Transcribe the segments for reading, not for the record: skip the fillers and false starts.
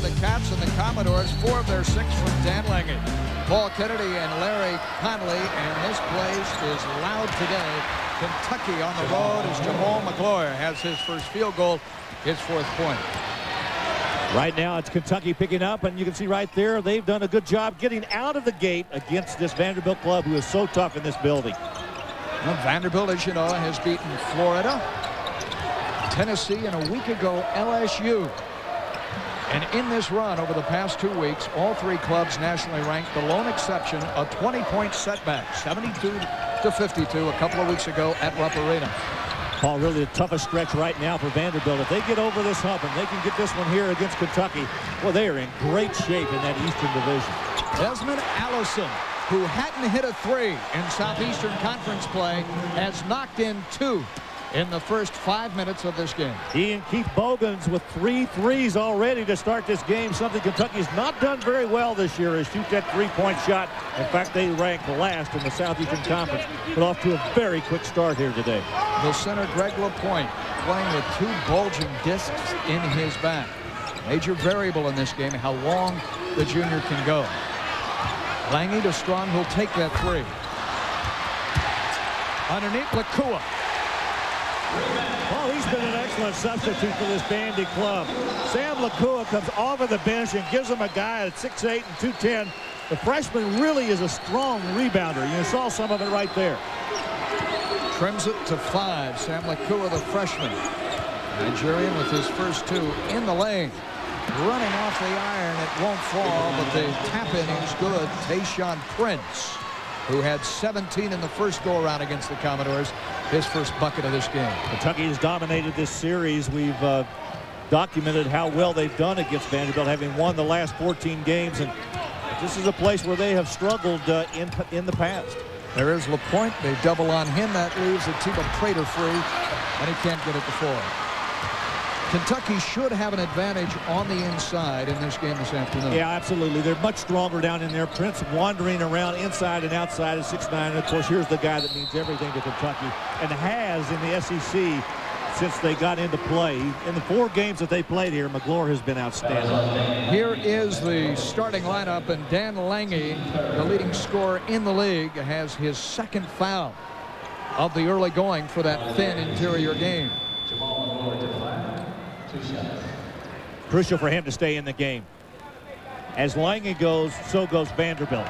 by the Cats, and the Commodores 4 of their 6 from Dan Lange, Paul Kennedy, and Larry Conley. And this place is loud today. Kentucky on the road as Jamal McGlory has his first field goal, his 4th point. Right now it's Kentucky picking up, and you can see right there they've done a good job getting out of the gate against this Vanderbilt club who is so tough in this building. Well, Vanderbilt, as you know, has beaten Florida, Tennessee, and a week ago LSU. And in this run over the past 2 weeks, all 3 clubs nationally ranked. The lone exception, a 20-point setback, 72-52 a couple of weeks ago at Rupp Arena. Paul, really the toughest stretch right now for Vanderbilt. If they get over this hump and they can get this one here against Kentucky, well, they are in great shape in that Eastern Division. Desmond Allison, who hadn't hit a 3 in Southeastern Conference play, has knocked in 2 in the first 5 minutes of this game. He and Keith Bogans with 3 threes already to start this game, something Kentucky's not done very well this year is shoot that 3-point shot. In fact, they rank last in the Southeastern Conference, but off to a very quick start here today. The center, Greg LaPointe, playing with 2 bulging discs in his back. Major variable in this game, how long the junior can go. Lange to Strong, who'll take that 3. Underneath, Lakua. Well, he's been an excellent substitute for this Vandy club. Sam Lakua comes off of the bench and gives him a guy at 6'8" and 210. The freshman really is a strong rebounder. You saw some of it right there. Trims it to 5. Sam Lakua, the freshman. Nigerian with his first 2 in the lane. Running off the iron, it won't fall, but the tap-in is good. Tayshaun Prince, who had 17 in the first go-around against the Commodores, his first bucket of this game. Kentucky has dominated this series. We've documented how well they've done against Vanderbilt, having won the last 14 games, and this is a place where they have struggled in the past. There is LaPointe. They double on him. That leaves Atiba Prater free, and he can't get it to fall. Kentucky should have an advantage on the inside in this game this afternoon. Yeah, absolutely. They're much stronger down in there. Prince wandering around inside and outside at 6'9". And of course, here's the guy that means everything to Kentucky and has in the SEC since they got into play. In the 4 games that they played here, McGlory has been outstanding. Here is the starting lineup, and Dan Lange, the leading scorer in the league, has his 2nd foul of the early going for that thin interior game. Crucial for him to stay in the game. As Lange goes, so goes Vanderbilt.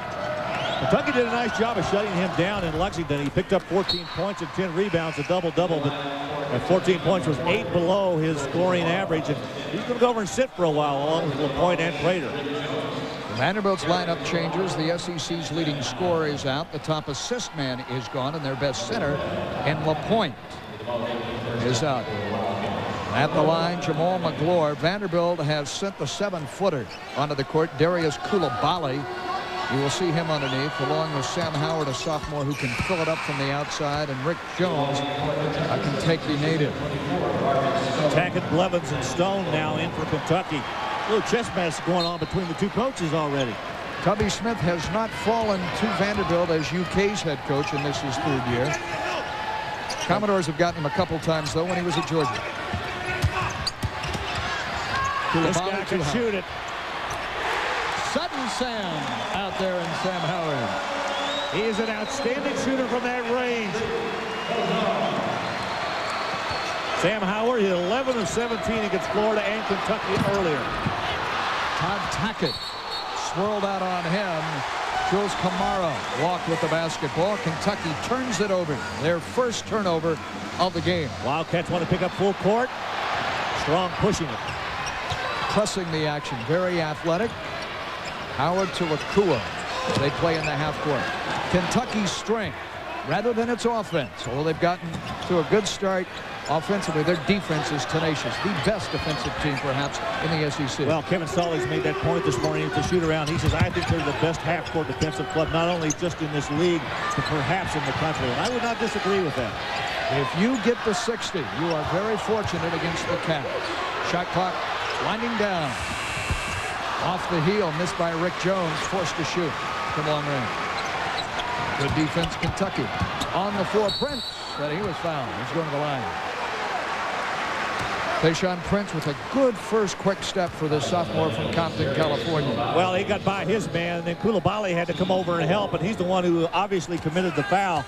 Kentucky did a nice job of shutting him down in Lexington. He picked up 14 points and 10 rebounds, a double-double, but at 14 points was 8 below his scoring average, and he's going to go over and sit for a while along with LaPointe and Prater. Vanderbilt's lineup changes. The SEC's leading scorer is out. The top assist man is gone, and their best center, and LaPointe, is out. At the line, Jamal McGlory. Vanderbilt has sent the 7-footer onto the court, Darius Coulibaly. You will see him underneath, along with Sam Howard, a sophomore who can fill it up from the outside, and Rick Jones, a Kentucky native. Tackett, Blevins, and Stone now in for Kentucky. A little chess match going on between the 2 coaches already. Tubby Smith has not fallen to Vanderbilt as UK's head coach, and this is his 3rd year. Commodores have gotten him a couple times, though, when he was at Georgia. This guy can shoot it. Sudden Sam out there, and Sam Howard. He is an outstanding shooter from that range. Sam Howard hit 11 of 17 against Florida and Kentucky earlier. Todd Tackett swirled out on him. Jules Kamara walked with the basketball. Kentucky turns it over. Their first turnover of the game. Wildcats want to pick up full court. Strong pushing it. Pressing the action. Very athletic. Howard to Lakua. They play in the half court. Kentucky's strength rather than its offense. Although they've gotten to a good start offensively, their defense is tenacious. The best defensive team, perhaps, in the SEC. Well, Kevin Solly's made that point this morning at the shoot-around. He says, I think they're the best half-court defensive club, not only just in this league, but perhaps in the country. And I would not disagree with that. If you get to 60, you are very fortunate against the Cats. Shot clock winding down. Off the heel, missed by Rick Jones, forced to shoot from long range. Good defense, Kentucky. On the floor, Prince, but he was fouled. He's going to the line. Tayshaun Prince with a good first quick step for the sophomore from Compton, California. Well, he got by his man, and then Coulibaly had to come over and help, and he's the one who obviously committed the foul.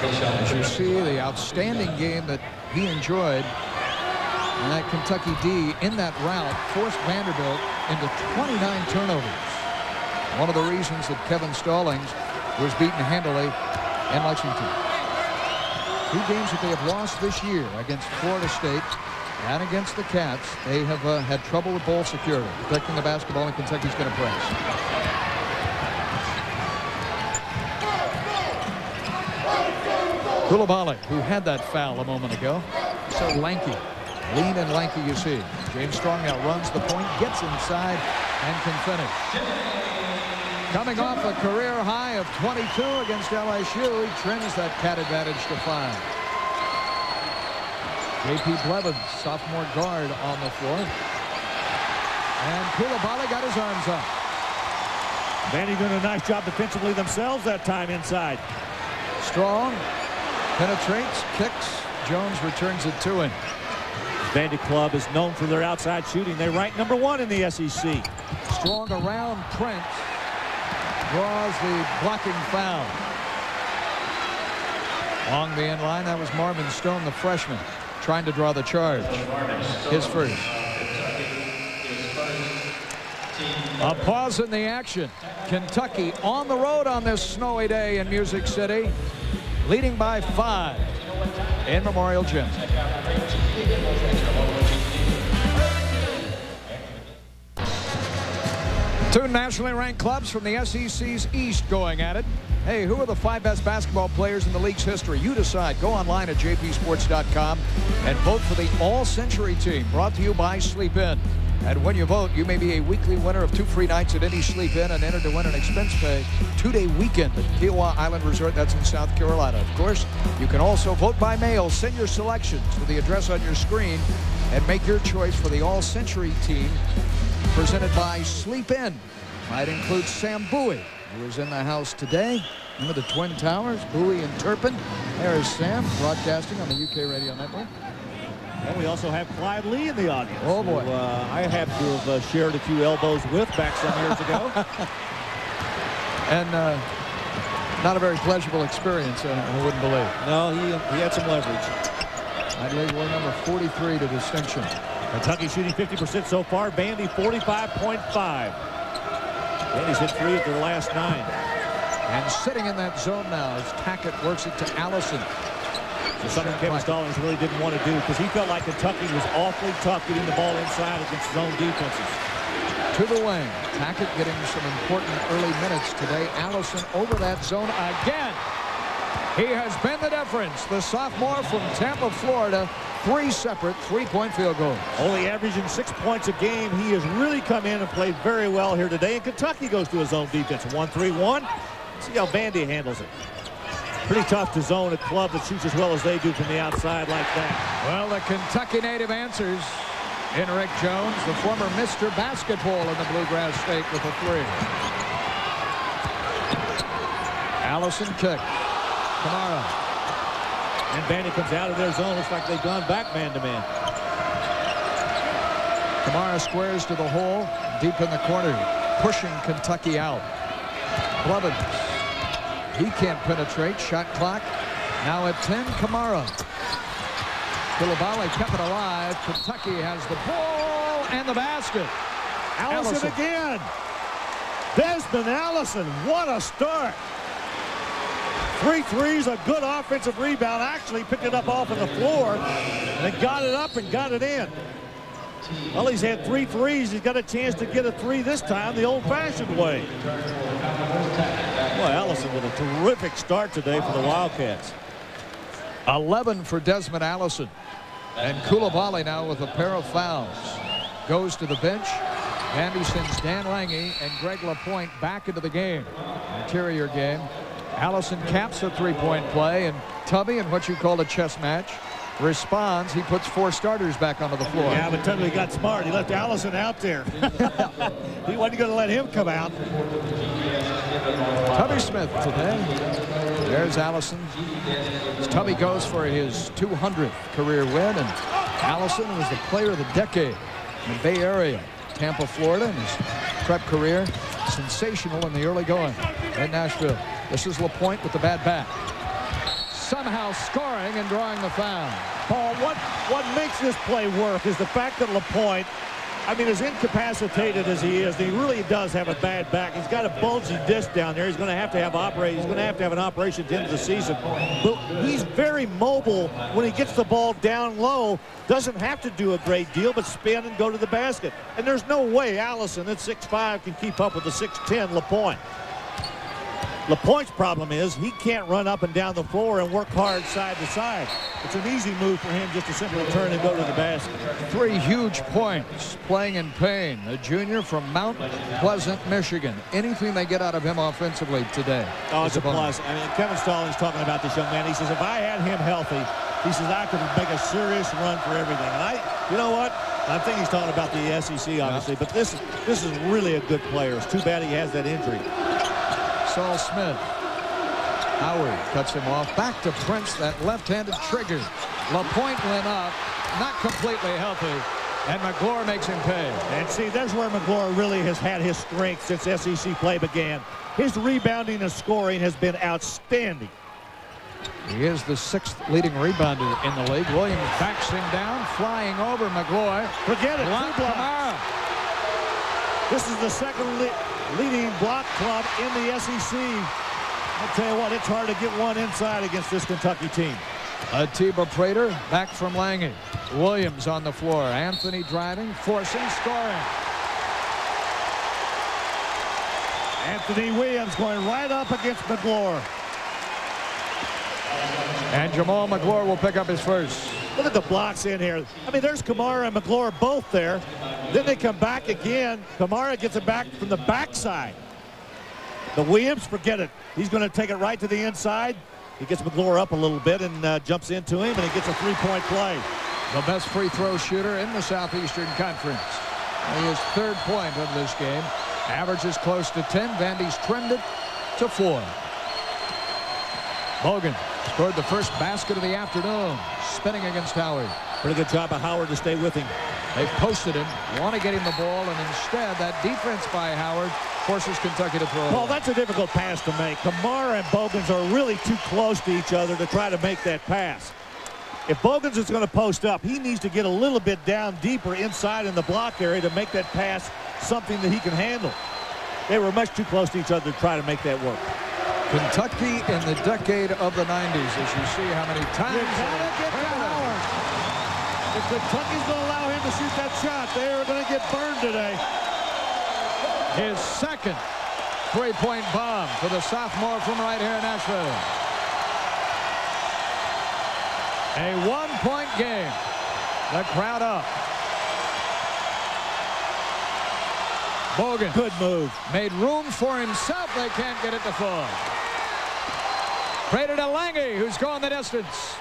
As you see, the outstanding game that he enjoyed, and that Kentucky D in that route forced Vanderbilt into 29 turnovers. One of the reasons that Kevin Stallings was beaten handily in Lexington. 2 games that they have lost this year against Florida State and against the Cats. They have had trouble with ball security, protecting the basketball, and Kentucky's going to press. Coulibaly, who had that foul a moment ago. So lanky. Lean and lanky, you see. James Strong now runs the point, gets inside, and can finish. Coming off a career high of 22 against LSU, he trims that Cat advantage to 5. J.P. Blevins, sophomore guard on the floor. And Coulibaly got his arms up. Vandy doing a nice job defensively themselves that time inside. Strong penetrates, kicks. Jones returns it to him. Vandy club is known for their outside shooting. They rank #1 in the SEC. Strong around Prince. Draws the blocking foul. Along the end line, that was Marvin Stone, the freshman, trying to draw the charge. His first. A pause in the action. Kentucky on the road on this snowy day in Music City, leading by 5 in Memorial Gym. Two nationally ranked clubs from the SEC's East going at it. Hey, who are the 5 best basketball players in the league's history? You decide. Go online at jpsports.com and vote for the All-Century team, brought to you by Sleep In. And when you vote, you may be a weekly winner of 2 free nights at any Sleep In and enter to win an expense-paid 2-day weekend at Kiowa Island Resort. That's in South Carolina. Of course, you can also vote by mail. Send your selections to the address on your screen and make your choice for the All-Century team, presented by Sleep In. Might include Sam Bowie, who is in the house today. Remember the Twin Towers, Bowie and Turpin. There is Sam, broadcasting on the UK Radio Network. And we also have Clyde Lee in the audience. Oh, boy. Who, I had to have shared a few elbows with back some years ago. And not a very pleasurable experience, I wouldn't believe. No, he had some leverage. I believe we're number 43 to distinction. Kentucky shooting 50% so far. Vandy 45.5. Vandy's hit 3 of their last 9. And sitting in that zone now as Tackett works it to Allison. So something Kevin Stallings really didn't want to do, because he felt like Kentucky was awfully tough getting the ball inside against zone defenses. To the wing. Tackett getting some important early minutes today. Allison over that zone again. He has been the difference. The sophomore from Tampa, Florida. 3 separate 3-point field goals. Only averaging 6 points a game. He has really come in and played very well here today. And Kentucky goes to a zone defense. 1-3-1. See how Vandy handles it. Pretty tough to zone a club that shoots as well as they do from the outside like that. Well, the Kentucky native answers in Rick Jones, the former Mr. Basketball in the Bluegrass State, with a 3. Allison kicks. Kamara. And Vandy comes out of their zone. Looks like they've gone back man-to-man. Kamara squares to the hole, deep in the corner, pushing Kentucky out. Blevins. He can't penetrate. Shot clock now at 10. Kamara. Coulibaly kept it alive. Kentucky has the ball and the basket. Allison again. Desmond Allison. What a start. 3 threes, a good offensive rebound. Actually picked it up off of the floor and got it up and got it in. Well, he's had 3 threes. He's got a chance to get a 3 this time the old-fashioned way. Well, Allison with a terrific start today for the Wildcats. 11 for Desmond Allison. And Coulibaly now with a pair of fouls. Goes to the bench. Vandy sends Dan Lange and Greg LaPointe back into the game. Interior game. Allison caps a 3-point play, and Tubby, in what you call a chess match, responds. He puts 4 starters back onto the floor. Yeah, but Tubby got smart. He left Allison out there. He wasn't going to let him come out. Tubby Smith today. There's Allison. Tubby goes for his 200th career win, and Allison was the player of the decade in the Bay Area, Tampa, Florida, in his prep career. Sensational in the early going in Nashville. This is LaPointe with the bad back. Somehow scoring and drawing the foul. Paul, what makes this play work is the fact that LaPointe, I mean, as incapacitated as he is, he really does have a bad back. He's got a bulgy disc down there. He's going to have to have an operation at the end of the season. But he's very mobile when he gets the ball down low. Doesn't have to do a great deal, but spin and go to the basket. And there's no way Allison at 6'5" can keep up with the 6'10" LaPointe. LaPointe's problem is he can't run up and down the floor and work hard side to side. It's an easy move for him just to simply turn and go to the basket. 3 huge points playing in pain. A junior from Mount Pleasant, Michigan. Anything they get out of him offensively today. Oh, it's a plus. I mean, Kevin Stallings talking about this young man. He says, if I had him healthy, he says, I could make a serious run for everything. And you know what? I think he's talking about the SEC, obviously. But this is really a good player. It's too bad he has that injury. Saul Smith. Howard cuts him off. Back to Prince. That left-handed trigger. LaPointe went up. Not completely healthy. And McGlure makes him pay. And see, that's where McGlure really has had his strength since SEC play began. His rebounding and scoring has been outstanding. He is the 6th leading rebounder in the league. Williams backs him down, flying over McGlure. Forget it. Block Kamara. This is the second leading block club in the SEC. I'll tell you what, it's hard to get one inside against this Kentucky team. Atiba Prater back from Lange. Williams on the floor. Anthony driving, forcing, scoring. Anthony Williams going right up against McGlure. And Jamal McGlure will pick up his first. Look at the blocks in here. I mean, there's Kamara and McGlure both there. Then they come back again. Kamara gets it back from the backside. The Williams, forget it. He's going to take it right to the inside. He gets McGlure up a little bit and jumps into him, and he gets a three-point play. The best free throw shooter in the Southeastern Conference. His 3rd point of this game. Averages close to 10. Vandy's trimmed it to 4. Bogan scored the first basket of the afternoon, spinning against Howard. Pretty good job by Howard to stay with him. They posted him, want to get him the ball, and instead that defense by Howard forces Kentucky to throw. Well, that's a difficult pass to make. Kamara and Bogans are really too close to each other to try to make that pass. If Bogans is going to post up, he needs to get a little bit down deeper inside in the block area to make that pass something that he can handle. They were much too close to each other to try to make that work. Kentucky in the decade of the 90s, as you see how many times. You gotta get to Howard. If Kentucky's going to allow him to shoot that shot, they are going to get burned today. His 2nd 3-point bomb for the sophomore from right here in Nashville. A 1-point game. The crowd up. Bogan. Good move. Made room for himself. They can't get it to fall. Prater to Lange, who's going the distance.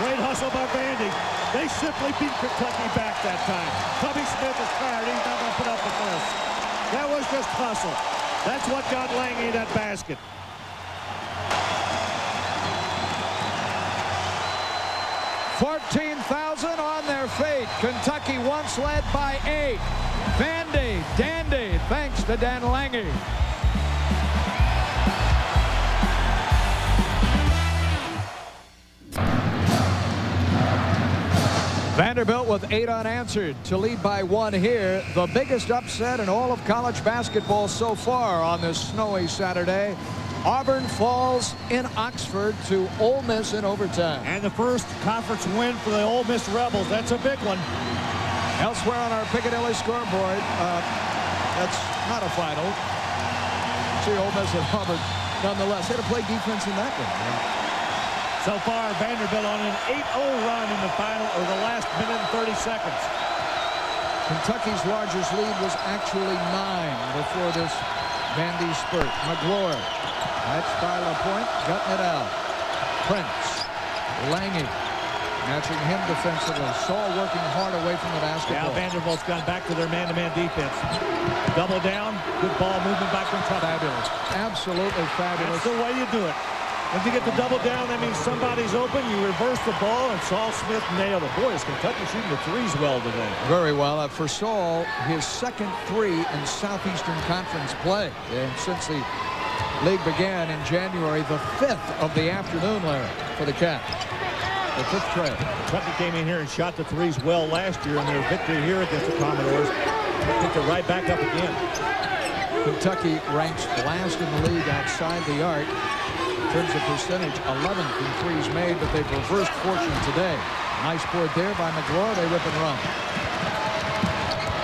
Great hustle by Vandy. They simply beat Kentucky back that time. Tubby Smith is tired. He's not going to put up with this. That was just hustle. That's what got Lange that basket. $14,000 on their feet. Kentucky once led by 8. Vandy, dandy, thanks to Dan Lange. Vanderbilt with 8 unanswered to lead by 1 here. The biggest upset in all of college basketball so far on this snowy Saturday. Auburn falls in Oxford to Ole Miss in overtime. And the first conference win for the Ole Miss Rebels. That's a big one. Elsewhere on our Piccadilly scoreboard, that's not a final. See Ole Miss and Auburn nonetheless. They had to play defense in that one. So far, Vanderbilt on an 8-0 run in the final, or the last minute and 30 seconds. Kentucky's largest lead was actually 9 before this Vandy spurt. McGlure. That's by LaPointe. Gutting it out. Prince. Lange. matching him defensively. Saul working hard away from the basketball. Yeah, Vanderbilt's gone back to their man-to-man defense. Double down, good ball movement by Kentucky. Fabulous. Absolutely fabulous. That's the way you do it. If you get the double down, that means somebody's open. You reverse the ball, and Saul Smith nailed it. Boy, is Kentucky shooting the threes well today. Very well. For Saul, his second three in Southeastern Conference play. And since the league began in January, the 5th of the afternoon, Larry, for the Cats. The 5th trade. Kentucky came in here and shot the threes well last year in their victory here against the Commodores. Picked it right back up again. Kentucky ranks last in the league outside the arc. In terms of percentage, 11th in threes made, but they've reversed fortune today. Nice board there by McGlory. They rip and run.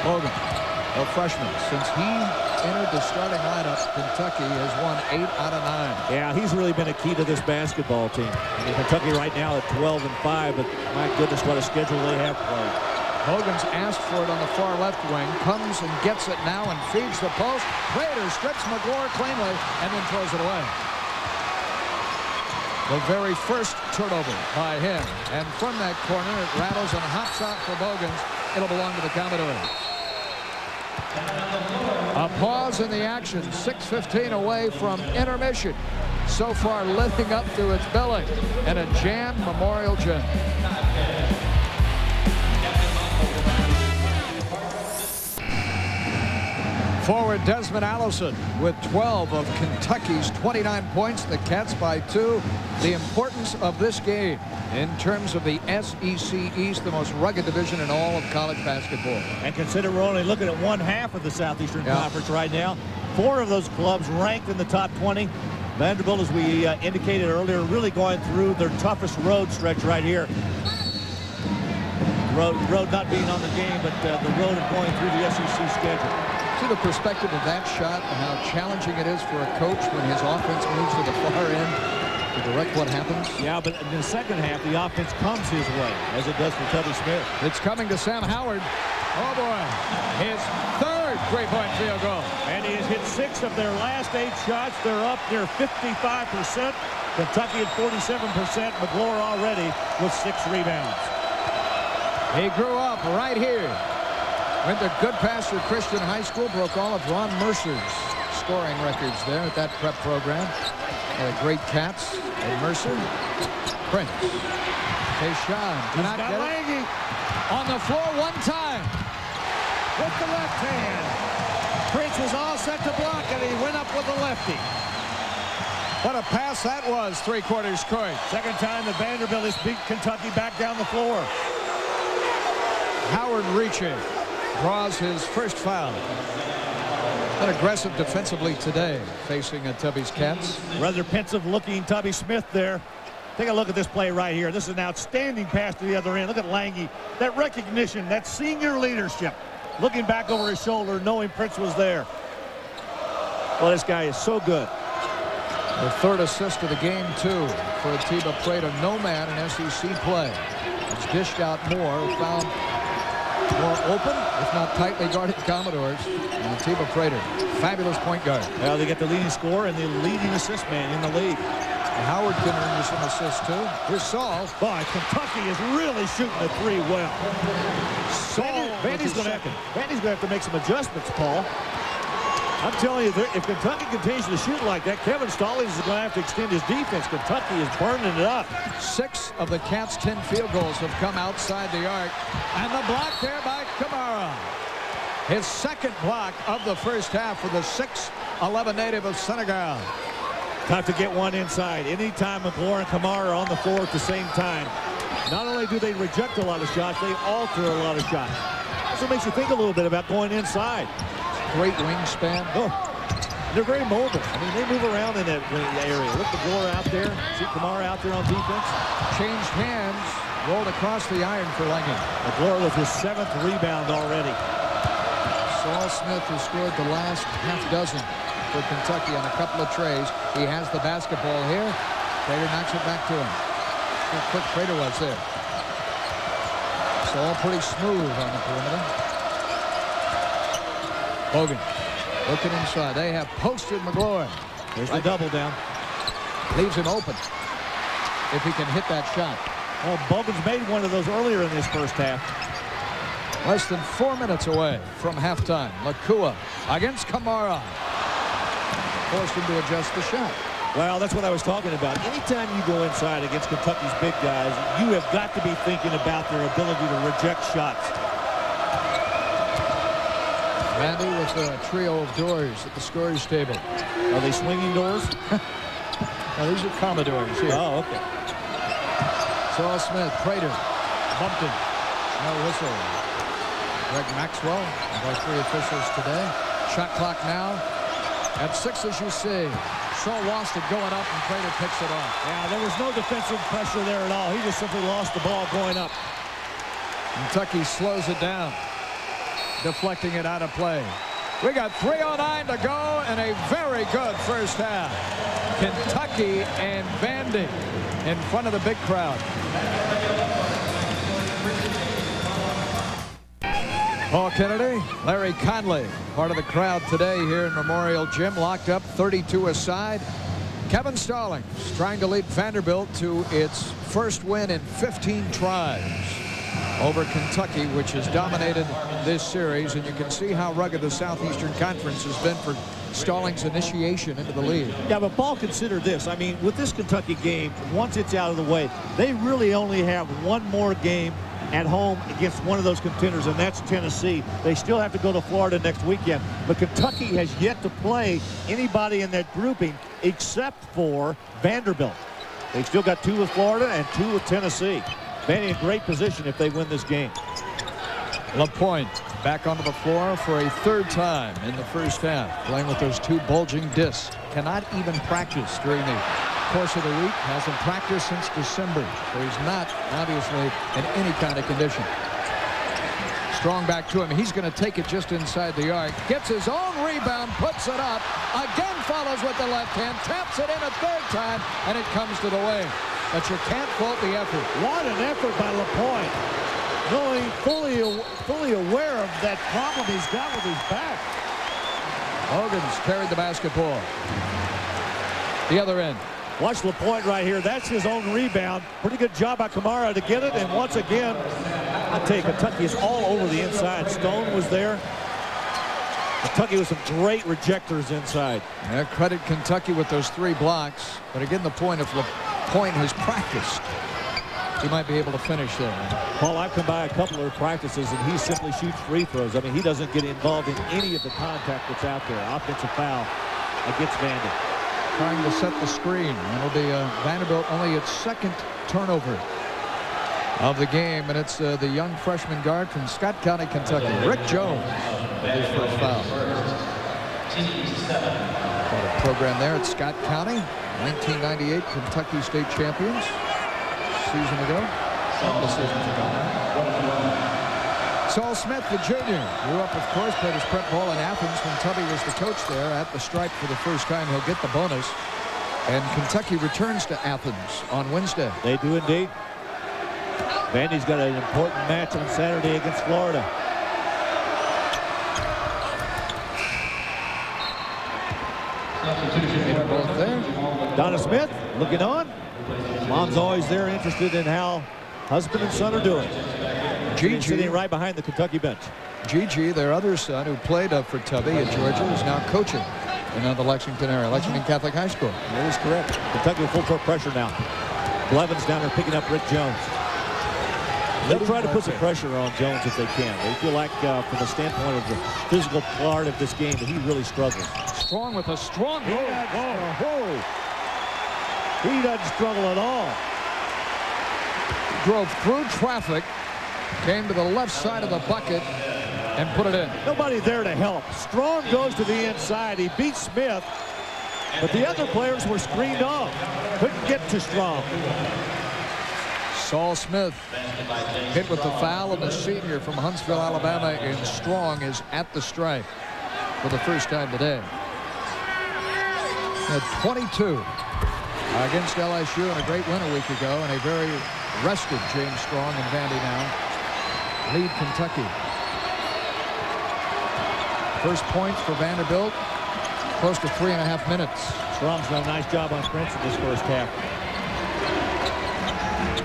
Logan, a freshman. Since he entered the starting lineup, Kentucky has won 8 out of 9. Yeah, he's really been a key to this basketball team. I mean, Kentucky right now at 12-5, but my goodness, what a schedule they have played. Hogan's asked for it on the far left wing, comes and gets it now and feeds the post. Prater strips McGlory cleanly and then throws it away. The very first turnover by him. And from that corner, it rattles and hops out for Bogans. It'll belong to the Commodores. A pause in the action. 6:15 away from intermission. So far living up to its billing. And a jam Memorial Gym. Forward Desmond Allison with 12 of Kentucky's 29 points. The Cats by 2. The importance of this game in terms of the SEC East, the most rugged division in all of college basketball. And consider we're only looking at one half of the Southeastern Conference right now. 4 of those clubs ranked in the top 20. Vanderbilt, as we indicated earlier, really going through their toughest road stretch right here. Road not being on the game, but the road of going through the SEC schedule. See the perspective of that shot and how challenging it is for a coach when his offense moves to the far end to direct what happens. Yeah, but in the second half, the offense comes his way, as it does for Tubby Smith. It's coming to Sam Howard. Oh, boy. His third three-point field goal. And he has hit 6 of their last 8 shots. They're up near 55%. Kentucky at 47%. McGlory already with 6 rebounds. He grew up right here. Went to Goodpaster Christian High School, broke all of Ron Mercer's scoring records there at that prep program. Great Cats and Mercer. Prince. Tayshaun cannot get it. On the floor one time. With the left hand. Prince was all set to block, and he went up with the lefty. What a pass that was, three-quarters court. Second time that Vanderbilt has beat Kentucky back down the floor. Howard reaching. Draws his first foul. Been aggressive defensively today, facing Tubby's Cats. Rather pensive looking Tubby Smith there. Take a look at this play right here. This is an outstanding pass to the other end. Look at Lange. That recognition, that senior leadership. Looking back over his shoulder, knowing Prince was there. Well, this guy is so good. The third assist of the game, too, for Atiba Prater. No man in SEC play. It's dished out more, found more open, if not tightly guarded Commodores. And Atiba Prater, fabulous point guard. Well, they get the leading scorer and the leading assist man in the league. And Howard can earn you some assists, too. Here's Saul. Boy, Kentucky is really shooting the 3 well. Vandy's going to have to make some adjustments, Paul. I'm telling you, if Kentucky continues to shoot like that, Kevin Stallings is going to have to extend his defense. Kentucky is burning it up. 6 of the Cats' 10 field goals have come outside the arc. And the block there by Kamara. His second block of the first half for the 6'11" native of Senegal. Tough to get one inside. Anytime McGlory and Kamara are on the floor at the same time, not only do they reject a lot of shots, they alter a lot of shots. So it makes you think a little bit about going inside. Great wingspan. Oh, they're very mobile. I mean, they move around in that area. Look, McGlory out there. See Kamara out there on defense. Changed hands. Rolled across the iron for Lange. McGlory with his 7th rebound already. Saul Smith has scored the last half dozen for Kentucky on a couple of trays. He has the basketball here. Prater knocks it back to him. See how quick Prater was there. Saul pretty smooth on the perimeter. Bogan looking inside. They have posted McGlory. There's the double down. Leaves him open if he can hit that shot. Well, Bogan's made one of those earlier in this first half. Less than 4 minutes away from halftime. Lakua against Kamara. Forced him to adjust the shot. Well, that's what I was talking about. Anytime you go inside against Kentucky's big guys, you have got to be thinking about their ability to reject shots. Randy with a trio of doors at the scorer's table. Are they swinging doors? Now, these are Commodores here. Oh, okay. Saul Smith, Prater, bumped him. No whistle. Greg Maxwell, by 3 officials today. Shot clock now at 6, as you see. Shaw lost it going up, and Prater picks it off. Yeah, there was no defensive pressure there at all. He just simply lost the ball going up. Kentucky slows it down, deflecting it out of play. We got 3:09 to go and a very good first half. Kentucky and Vandy in front of the big crowd. Paul Kennedy, Larry Conley, part of the crowd today here in Memorial Gym, locked up 32 aside. Kevin Stallings trying to lead Vanderbilt to its first win in 15 tries over Kentucky, which has dominated this series, and you can see how rugged the Southeastern Conference has been for Stallings' initiation into the lead. Yeah, but Paul, consider this. I mean, with this Kentucky game, once it's out of the way, they really only have one more game at home against one of those contenders, and that's Tennessee. They still have to go to Florida next weekend, but Kentucky has yet to play anybody in that grouping except for Vanderbilt. They've still got 2 with Florida and 2 with Tennessee. Vandy in great position if they win this game. LaPointe back onto the floor for a 3rd time in the first half, playing with those 2 bulging discs. Cannot even practice during the course of the week. Hasn't practiced since December, so he's not obviously in any kind of condition. Strong back to him. He's going to take it just inside the arc. Gets his own rebound, puts it up. Again follows with the left hand, taps it in a 3rd time, and it comes to the wing. But you can't fault the effort. What an effort by LaPointe. Knowing fully aware of that problem he's got with his back. Hogan's carried the basketball. The other end. Watch LaPointe right here. That's his own rebound. Pretty good job by Kamara to get it. And once again, I tell you, Kentucky is all over the inside. Stone was there. Kentucky with some great rejectors inside. Yeah, credit Kentucky with those 3 blocks. But again, the point, if LaPointe has practiced, he might be able to finish there. Paul, I've come by a couple of practices, and he simply shoots free throws. I mean, he doesn't get involved in any of the contact that's out there. Offensive foul against Vandy. Trying to set the screen. It'll be Vanderbilt only its 2nd turnover of the game, and it's the young freshman guard from Scott County, Kentucky, Rick Jones, with his first foul. Got a program there at Scott County, 1998 Kentucky State champions. Season ago. Several seasons ago. Saul Smith, the junior, grew up, of course, played his prep ball in Athens when Tubby was the coach there. At the stripe for the first time, he'll get the bonus. And Kentucky returns to Athens on Wednesday. They do indeed. Vandy's got an important match on Saturday against Florida. Both there. Donna Smith looking on. Mom's always there, interested in how husband and son are doing. Gigi sitting right behind the Kentucky bench. Gigi, their other son, who played for Tubby at Georgia, is now coaching in the Lexington area, Lexington Catholic High School. That is correct. Kentucky with full court pressure now. Blevins down there picking up Rick Jones. They'll try to put some pressure on Jones if they can. They feel like, from the standpoint of the physical part of this game, that he really struggles. Strong with a strong move. He doesn't struggle at all. Drove through traffic, came to the left side of the bucket, and put it in. Nobody there to help. Strong goes to the inside. He beats Smith, but the other players were screened off. Couldn't get to Strong. Saul Smith hit with the foul, and the senior from Huntsville, Alabama, in Strong is at the stripe for the first time today. At 22 against LSU in a great win a week ago, and a very rested James Strong and Vandy now lead Kentucky. First points for Vanderbilt, close to 3.5 minutes. Strong's done a nice job on Prince in this first half.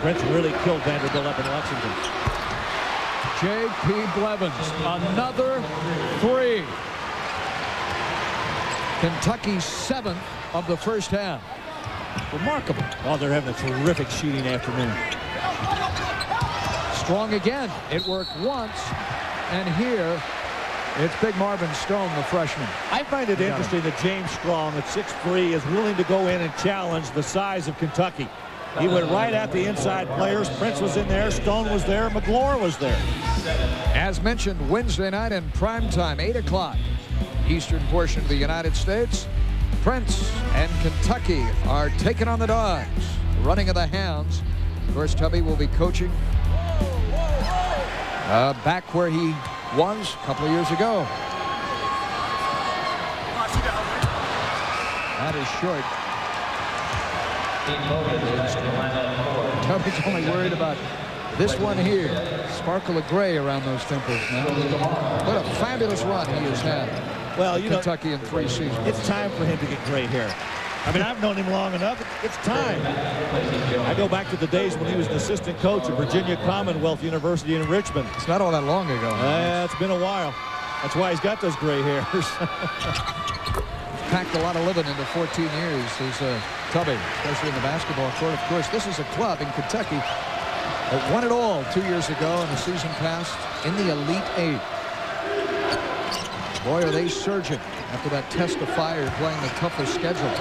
Prince really killed Vanderbilt up in Lexington. J.P. Blevins, another 3. Kentucky's 7th of the first half. Remarkable. Oh, they're having a terrific shooting afternoon. Strong again. It worked once, and here it's Big Marvin Stone, the freshman. I find it interesting that James Strong at 6'3" is willing to go in and challenge the size of Kentucky. He went right at the inside players. Prince was in there. Stone was there. McGlure was there. As mentioned, Wednesday night in prime time, 8 o'clock, eastern portion of the United States. Prince and Kentucky are taking on the Dogs. Running of the Hounds. Of course, Tubby will be coaching back where he was a couple of years ago. That is short. Tubby's only worried about this one here. Sparkle of gray around those temples now. What a fabulous run he has had. Well, you Kentucky in 3 seasons. It's time for him to get gray hair. I mean, I've known him long enough. It's time. I go back to the days when he was an assistant coach at Virginia Commonwealth University in Richmond. It's not all that long ago. It's been a while. That's why he's got those gray hairs. Packed a lot of living into 14 years is Tubby, especially in the basketball court. Of course, this is a club in Kentucky that won it all 2 years ago, and the season passed in the Elite 8. Boy, are they surging after that test of fire, playing the toughest schedule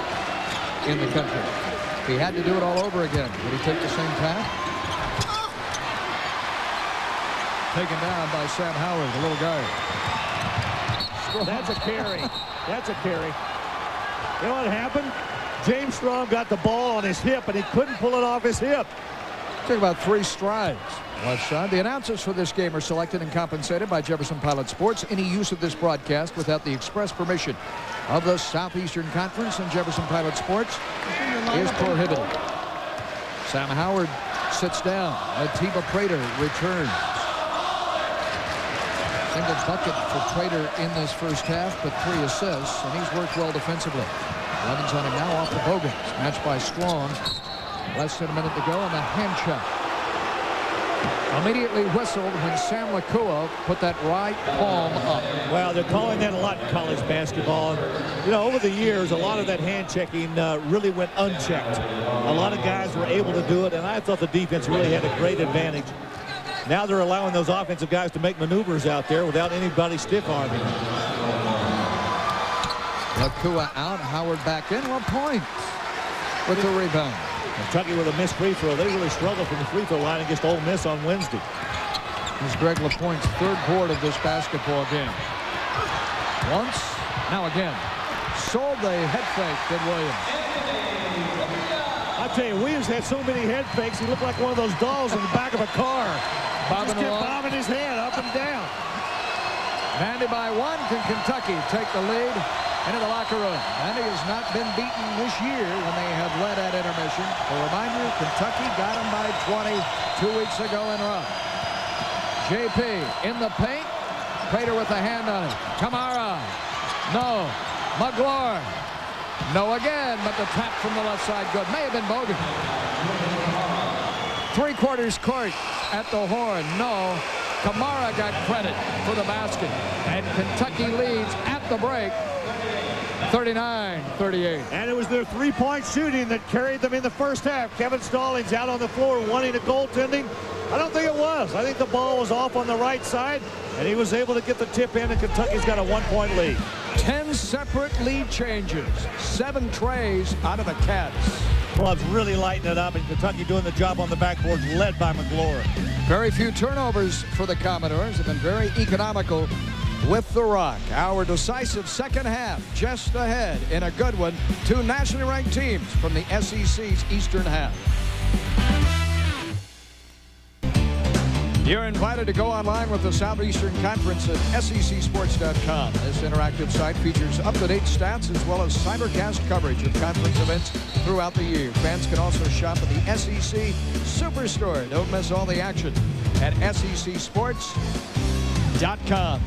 in the country. If he had to do it all over again, would he take the same path? Taken down by Sam Howard, the little guy. That's a carry. That's a carry. You know what happened? James Strong got the ball on his hip, and he couldn't pull it off his hip. Took about 3 strides. Left side. The announcers for this game are selected and compensated by Jefferson Pilot Sports. Any use of this broadcast without the express permission of the Southeastern Conference and Jefferson Pilot Sports is prohibited. Sam Howard sits down. Atiba Prater returns. Single bucket for Prater in this first half, but 3 assists, and he's worked well defensively. Blevins on him now off the Bogans. Matched by Strong. Less than a minute to go, and the hand check. Immediately whistled when Sam Lakua put that right palm up. Well, they're calling that a lot in college basketball. And, you know, over the years, a lot of that hand checking really went unchecked. A lot of guys were able to do it, and I thought the defense really had a great advantage. Now they're allowing those offensive guys to make maneuvers out there without anybody stiff-arming. Lakua out, Howard back in. LaPointe with the rebound. Kentucky with a missed free throw. They really struggled from the free throw line against Ole Miss on Wednesday. This is Greg LaPointe's 3rd board of this basketball game. Once, now again. Sold the head fake, did Williams. I'll tell you, Williams had so many head fakes, he looked like one of those dolls in the back of a car. Bobbing Just kept along. bobbing his head up and down. Vandy by 1. Can Kentucky take the lead into the locker room? Vandy has not been beaten this year when they have led at intermission. A reminder, Kentucky got them by 20 2 weeks ago in Rock. JP in the paint. Prater with a hand on it. Kamara. No. McGlure. No again, but the tap from the left side good. May have been Bogan. 3/4 court at the horn. No. Kamara got credit for the basket. And Kentucky leads at the break. 39-38. And it was their three-point shooting that carried them in the first half. Kevin Stallings out on the floor wanting a goaltending. I don't think it was. I think the ball was off on the right side, and he was able to get the tip in, and Kentucky's got a 1-point lead. 10 separate lead changes. 7 trays out of the Cats. Clubs really lighting it up, and Kentucky doing the job on the backboard, led by McGlure. Very few turnovers for the Commodores. Have been very economical with the rock. Our decisive second half just ahead in a good one. 2 nationally ranked teams from the SEC's Eastern half. You're invited to go online with the Southeastern Conference at secsports.com. This interactive site features up-to-date stats as well as simulcast coverage of conference events throughout the year. Fans can also shop at the SEC Superstore. Don't miss all the action at secsports.com.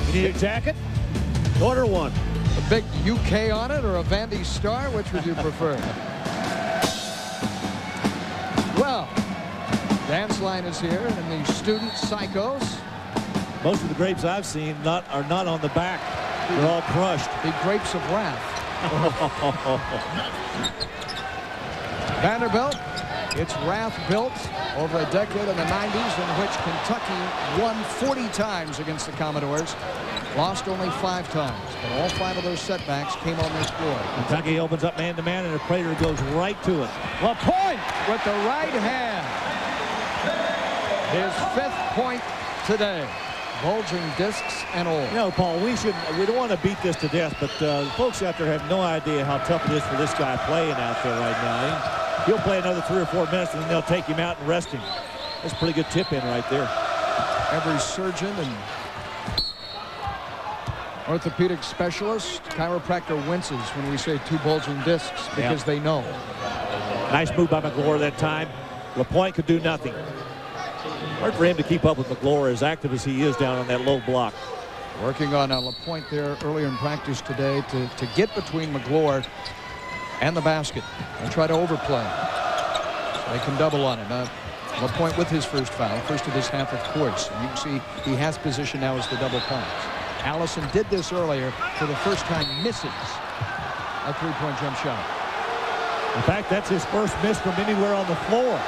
You need a jacket? Order one. A big UK on it or a Vandy Star? Which would you prefer? Well, Dance line is here, and the student psychos. Most of the grapes I've seen are not on the back. They're all crushed. The grapes of wrath. Vanderbilt, its wrath built over a decade in the 90s in which Kentucky won 40 times against the Commodores, lost only 5 times, but all 5 of those setbacks came on this floor. Kentucky opens up man-to-man, and Prater goes right to it. LaPointe with the right hand. His 5th point today. Bulging discs and all. You know, Paul, we don't want to beat this to death, but folks out there have no idea how tough it is for this guy playing out there right now. He'll play another 3 or 4 minutes, and then they'll take him out and rest him. That's a pretty good tip-in right there. Every surgeon and orthopedic specialist, chiropractor winces when we say 2 bulging discs because they know. Nice move by McGlure that time. LaPointe could do nothing. Hard for him to keep up with McGlure, as active as he is down on that low block. Working on LaPointe there earlier in practice today to get between McGlure and the basket and try to overplay. So they can double on him. LaPointe with his first foul, first of this half, of course. And you can see he has position now as the double points. Allison did this earlier, for the first time misses a 3-point jump shot. In fact, that's his first miss from anywhere on the floor.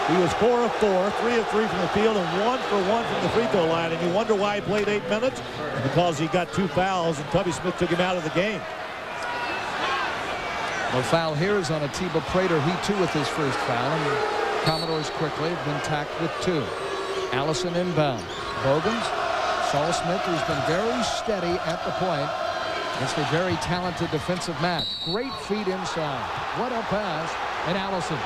He was 4 of 4, 3 of 3 from the field, and 1 for 1 from the free throw line. And you wonder why he played 8 minutes? Because he got 2 fouls, and Tubby Smith took him out of the game. The foul here is on Atiba Prater. He too with his first foul. And the Commodores quickly have been tacked with 2. Allison inbound. Bogans. Saul Smith, who's been very steady at the point. It's a very talented defensive match. Great feet inside. What a pass. And Allison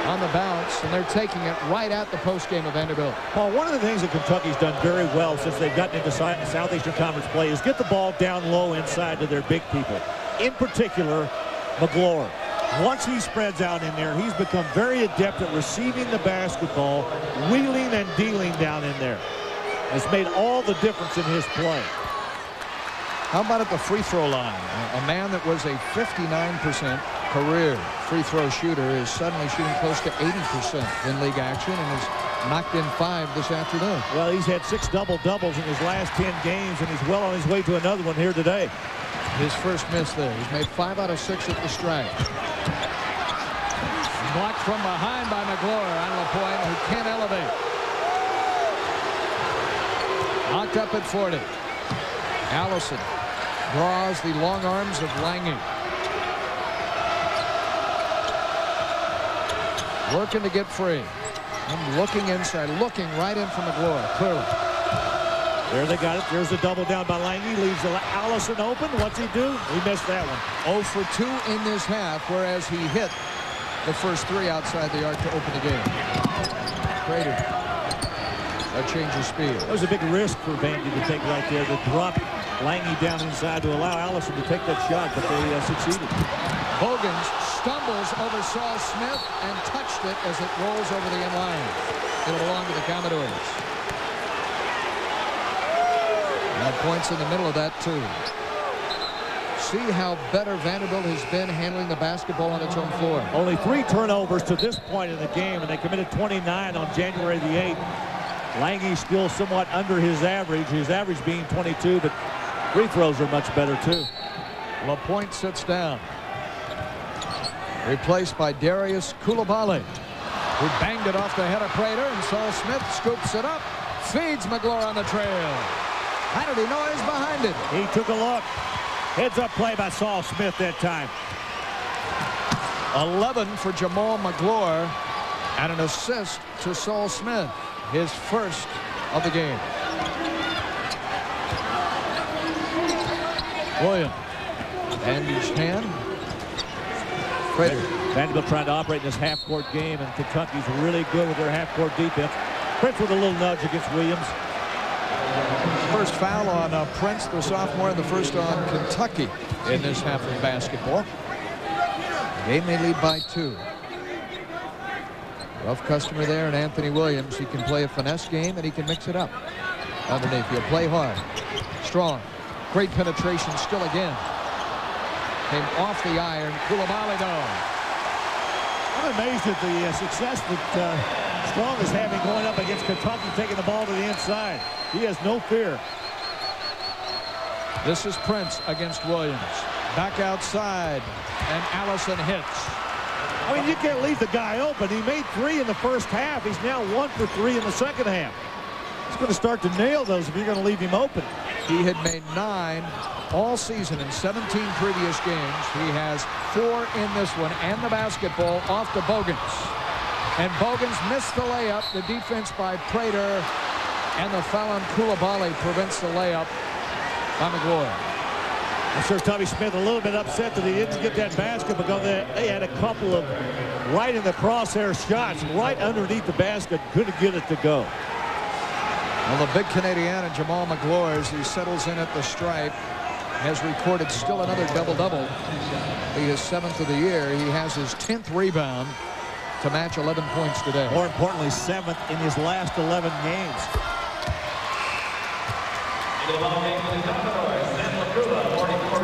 on the bounce, and they're taking it right at the postgame of Vanderbilt. Paul, one of the things that Kentucky's done very well since they've gotten into Southeastern Conference play is get the ball down low inside to their big people. In particular, McGlure. Once he spreads out in there, he's become very adept at receiving the basketball, wheeling and dealing down in there. It's made all the difference in his play. How about at the free throw line? A man that was a 59% career free throw shooter is suddenly shooting close to 80% in league action and has knocked in 5 this afternoon. Well, he's had 6 double-doubles in his last 10 games, and he's well on his way to another one here today. His first miss there. He's made 5 out of 6 at the strike. Blocked from behind by McGlure on LaPointe, who can't elevate. Locked up at 40. Allison draws the long arms of Lange. Working to get free. And looking inside, looking right in from McGlure, clearly. There they got it. There's a double down by Lange. Leaves Allison open. What's he do? He missed that one. 0 for 2 in this half, whereas he hit the first 3 outside the arc to open the game. Prater. A change of speed. That was a big risk for Vandy to take right there, to drop Lange down inside to allow Allison to take that shot, but they succeeded. Bogans stumbles over Saul Smith and touched it as it rolls over the in-line. It'll belong to the Commodores. And points in the middle of that, too. See how better Vanderbilt has been handling the basketball on its own floor. Only 3 turnovers to this point in the game, and they committed 29 on January the 8th. Lange still somewhat under his average being 22, but free throws are much better, too. LaPointe sits down. Replaced by Darius Coulibaly, who banged it off the head of Prater, and Saul Smith scoops it up, feeds McGlure on the trail. How did he know he was behind it? He took a look. Heads-up play by Saul Smith that time. 11 for Jamal McGlure, and an assist to Saul Smith, his first of the game. Williams, bandaged hand. Prater. Vanderbilt trying to operate in this half-court game, and Kentucky's really good with their half-court defense. Prince with a little nudge against Williams. First foul on Prince, the sophomore, and the first on Kentucky in this half of basketball. Game may lead by 2. Rough customer there, and Anthony Williams. He can play a finesse game, and he can mix it up underneath. He'll play hard, strong, great penetration still again. Came off the iron. Coulibaly though. I'm amazed at the success that Strong is having going up against Kentucky, taking the ball to the inside. He has no fear. This is Prince against Williams. Back outside, and Allison hits. I mean, you can't leave the guy open. He made 3 in the first half. He's now 1 for 3 in the second half. He's going to start to nail those if you're going to leave him open. He had made 9 all season in 17 previous games. He has 4 in this one, and the basketball off to Bogans. And Bogans missed the layup. The defense by Prater, and the foul on Coulibaly prevents the layup by McGlory. I'm sure Tommy Smith a little bit upset that he didn't get that basket because they had a couple of right in the crosshair shots right underneath the basket. Couldn't get it to go. Well, the big Canadian, Jamal McGlory, as he settles in at the stripe, has recorded still another double-double. Be his 7th of the year. He has his 10th rebound to match 11 points today. More importantly, 7th in his last 11 games.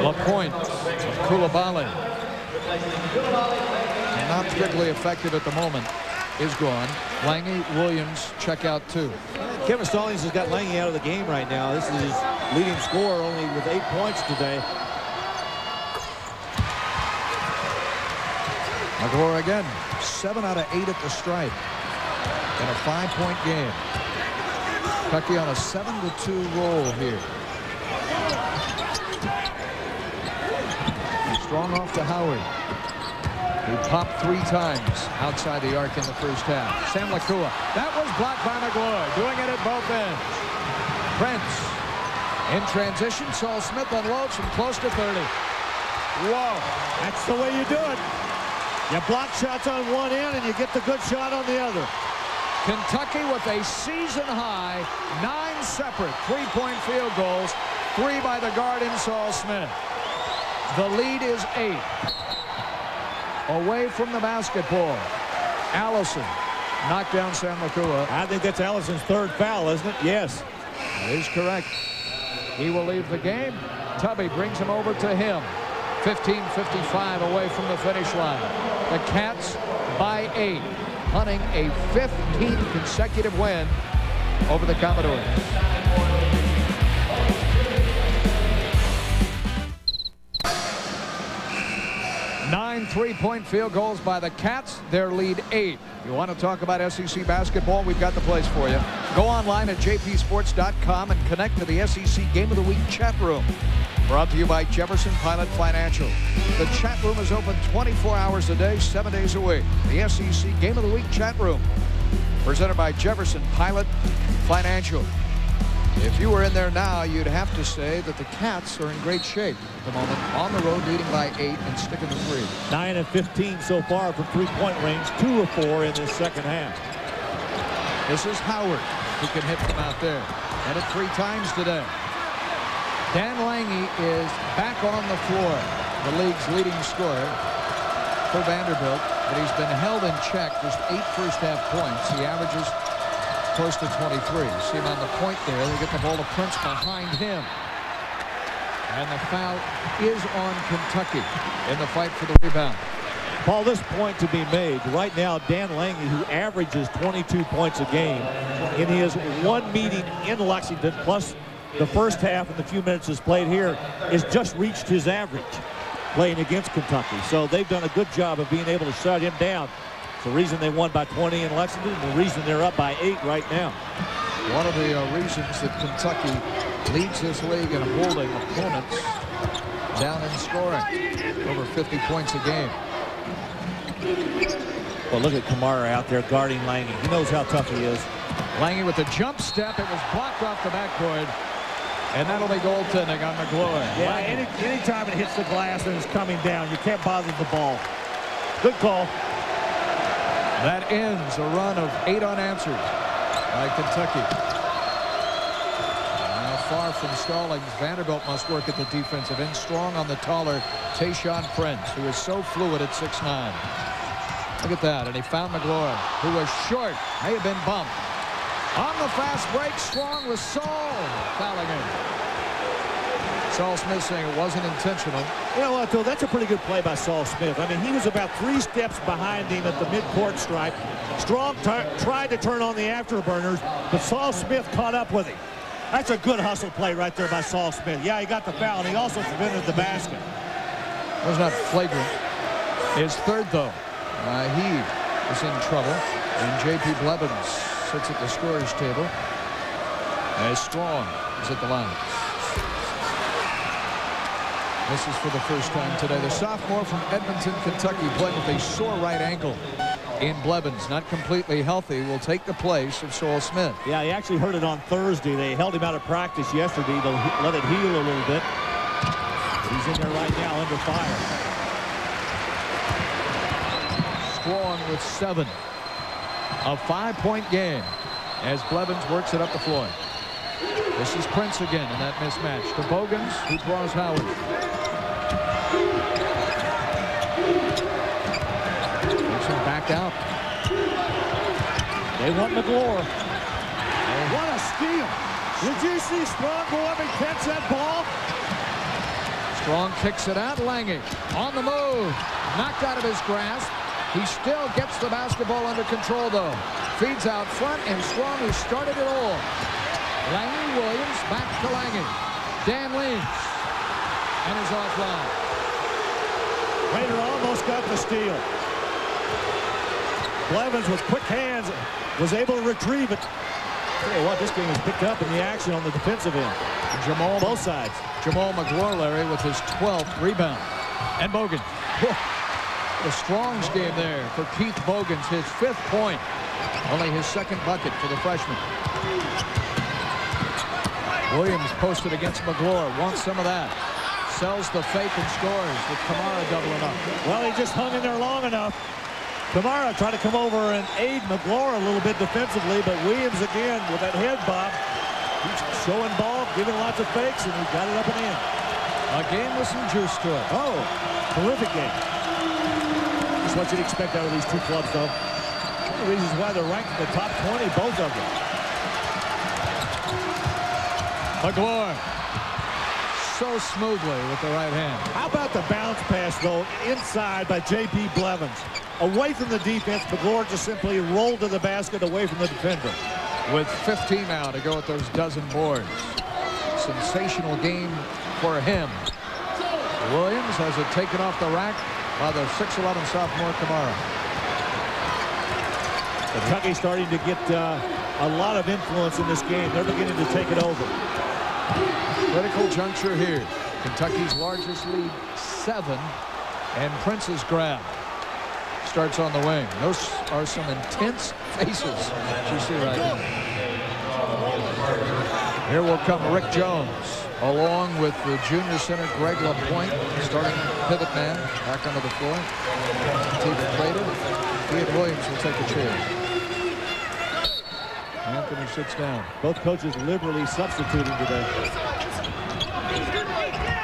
LaPointe, Coulibaly, not particularly effective at the moment, is gone. Lange, Williams check out 2. Kevin Stallings has got Lange out of the game right now. This is his leading scorer, only with 8 points today. McGlory again, 7 out of 8 at the stripe in a 5-point game. Kentucky on a 7-2 roll here. Strong off to Howard. He popped 3 times outside the arc in the first half. Sam Lakua. That was blocked by McGlory. Doing it at both ends. Prince in transition. Saul Smith unloads from close to 30. Whoa. That's the way you do it. You block shots on one end and you get the good shot on the other. Kentucky with a season high 9 separate 3-point field goals. 3 by the guard in Saul Smith. The lead is 8. Away from the basketball. Allison knocked down Sam Lakua. I think that's Allison's 3rd foul, isn't it? Yes. That is correct. He will leave the game. Tubby brings him over to him. 15:55 away from the finish line. The Cats by 8. Hunting a 15th consecutive win over the Commodores. 9 3-point field goals by the Cats. Their lead 8. You want to talk about SEC basketball? We've got the place for you. Go online at jpsports.com and connect to the SEC Game of the Week chat room. Brought to you by Jefferson Pilot Financial. The chat room is open 24 hours a day, 7 days a week. The SEC Game of the Week chat room, presented by Jefferson Pilot Financial. If you were in there now, you'd have to say that the Cats are in great shape at the moment. On the road, leading by 8 and sticking to 3. 9 of 15 so far from 3-point range. 2 of 4 in this second half. This is Howard, who can hit from out there. Hit it 3 times today. Dan Lange is back on the floor, the league's leading scorer for Vanderbilt, but he's been held in check. Just 8 first-half points. He averages close to 23. See him on the point there. They get the ball to Prince behind him. And the foul is on Kentucky in the fight for the rebound. Paul, this point to be made. Right now, Dan Lange, who averages 22 points a game, in his 1 meeting in Lexington, plus the first half and the few minutes he's played here, has just reached his average playing against Kentucky. So they've done a good job of being able to shut him down. It's the reason they won by 20 in Lexington, and the reason they're up by 8 right now. One of the reasons that Kentucky leads this league in holding opponents down in scoring. Over 50 points a game. Well, look at Kamara out there guarding Lange. He knows how tough he is. Lange with a jump step. It was blocked off the backboard. And that'll be goaltending on McGlory. Yeah, anytime it hits the glass and it's coming down, you can't bother the ball. Good call. That ends a run of 8 unanswered by Kentucky. Now far from Stallings, Vanderbilt must work at the defensive end. Strong on the taller Tayshaun Prince, who is so fluid at 6'9". Look at that, and he found McGlory, who was short, may have been bumped. On the fast break, Strong with Saul fouling him. Saul Smith saying it wasn't intentional. You know what, though? That's a pretty good play by Saul Smith. I mean, he was about 3 steps behind him at the midcourt stripe. Strong tried to turn on the afterburners, but Saul Smith caught up with him. That's a good hustle play right there by Saul Smith. Yeah, he got the foul, and he also prevented the basket. It was not flagrant. His third, though. He is in trouble, and J.P. Blevins sits at the scorer's table as Strong is at the line. This is for the first time today. The sophomore from Edmonton, Kentucky, playing with a sore right ankle. In Blevins, not completely healthy, will take the place of Saul Smith. Yeah, he actually hurt it on Thursday. They held him out of practice yesterday to let it heal a little bit. He's in there right now under fire. Strong with 7. A 5-point game as Blevins works it up the floor. This is Prince again in that mismatch. To Bogans, who draws Howard. Takes him back out. They want McGlure. What a steal. Did you see Strong go up and catch that ball? Strong kicks it out. Lange on the move. Knocked out of his grasp. He still gets the basketball under control, though. Feeds out front, and Strong, who started it all. Lange Williams back to Lange. Dan leans and is offline. Rader almost got the steal. Blevins with quick hands was able to retrieve it. Tell you what, this game is picked up in the action on the defensive end. Both sides. Jamal McGlure, Larry, with his 12th rebound. And Bogan. The Strong's game there for Keith Bogans, his 5th point. Only his 2nd bucket for the freshman. Williams posted against McGlure. Wants some of that. Sells the fake and scores with Kamara doubling up. Well, he just hung in there long enough. Kamara tried to come over and aid McGlure a little bit defensively, but Williams again with that head bob. He's showing ball, giving lots of fakes, and he got it up and in. A game with some juice to it. Oh, terrific game. That's what you'd expect out of these two clubs, though. One of the reasons why they're ranked in the top 20, both of them. McGlure. So smoothly with the right hand. How about the bounce pass, though, inside by J.P. Blevins? Away from the defense, McGlure just simply rolled to the basket away from the defender. With 15 now to go with those dozen boards. Sensational game for him. Williams has it taken off the rack by the 6'11 sophomore Kamara. Kentucky starting to get a lot of influence in this game. They're beginning to take it over. Critical juncture here. Kentucky's largest lead, 7, and Prince's grab starts on the wing. Those are some intense faces you see right now. Here will come Rick Jones, along with the junior center Greg LaPointe, starting pivot man back onto the floor. Steve Prater. Ian Williams will take a chair. Anthony sits down. Both coaches liberally substituting today.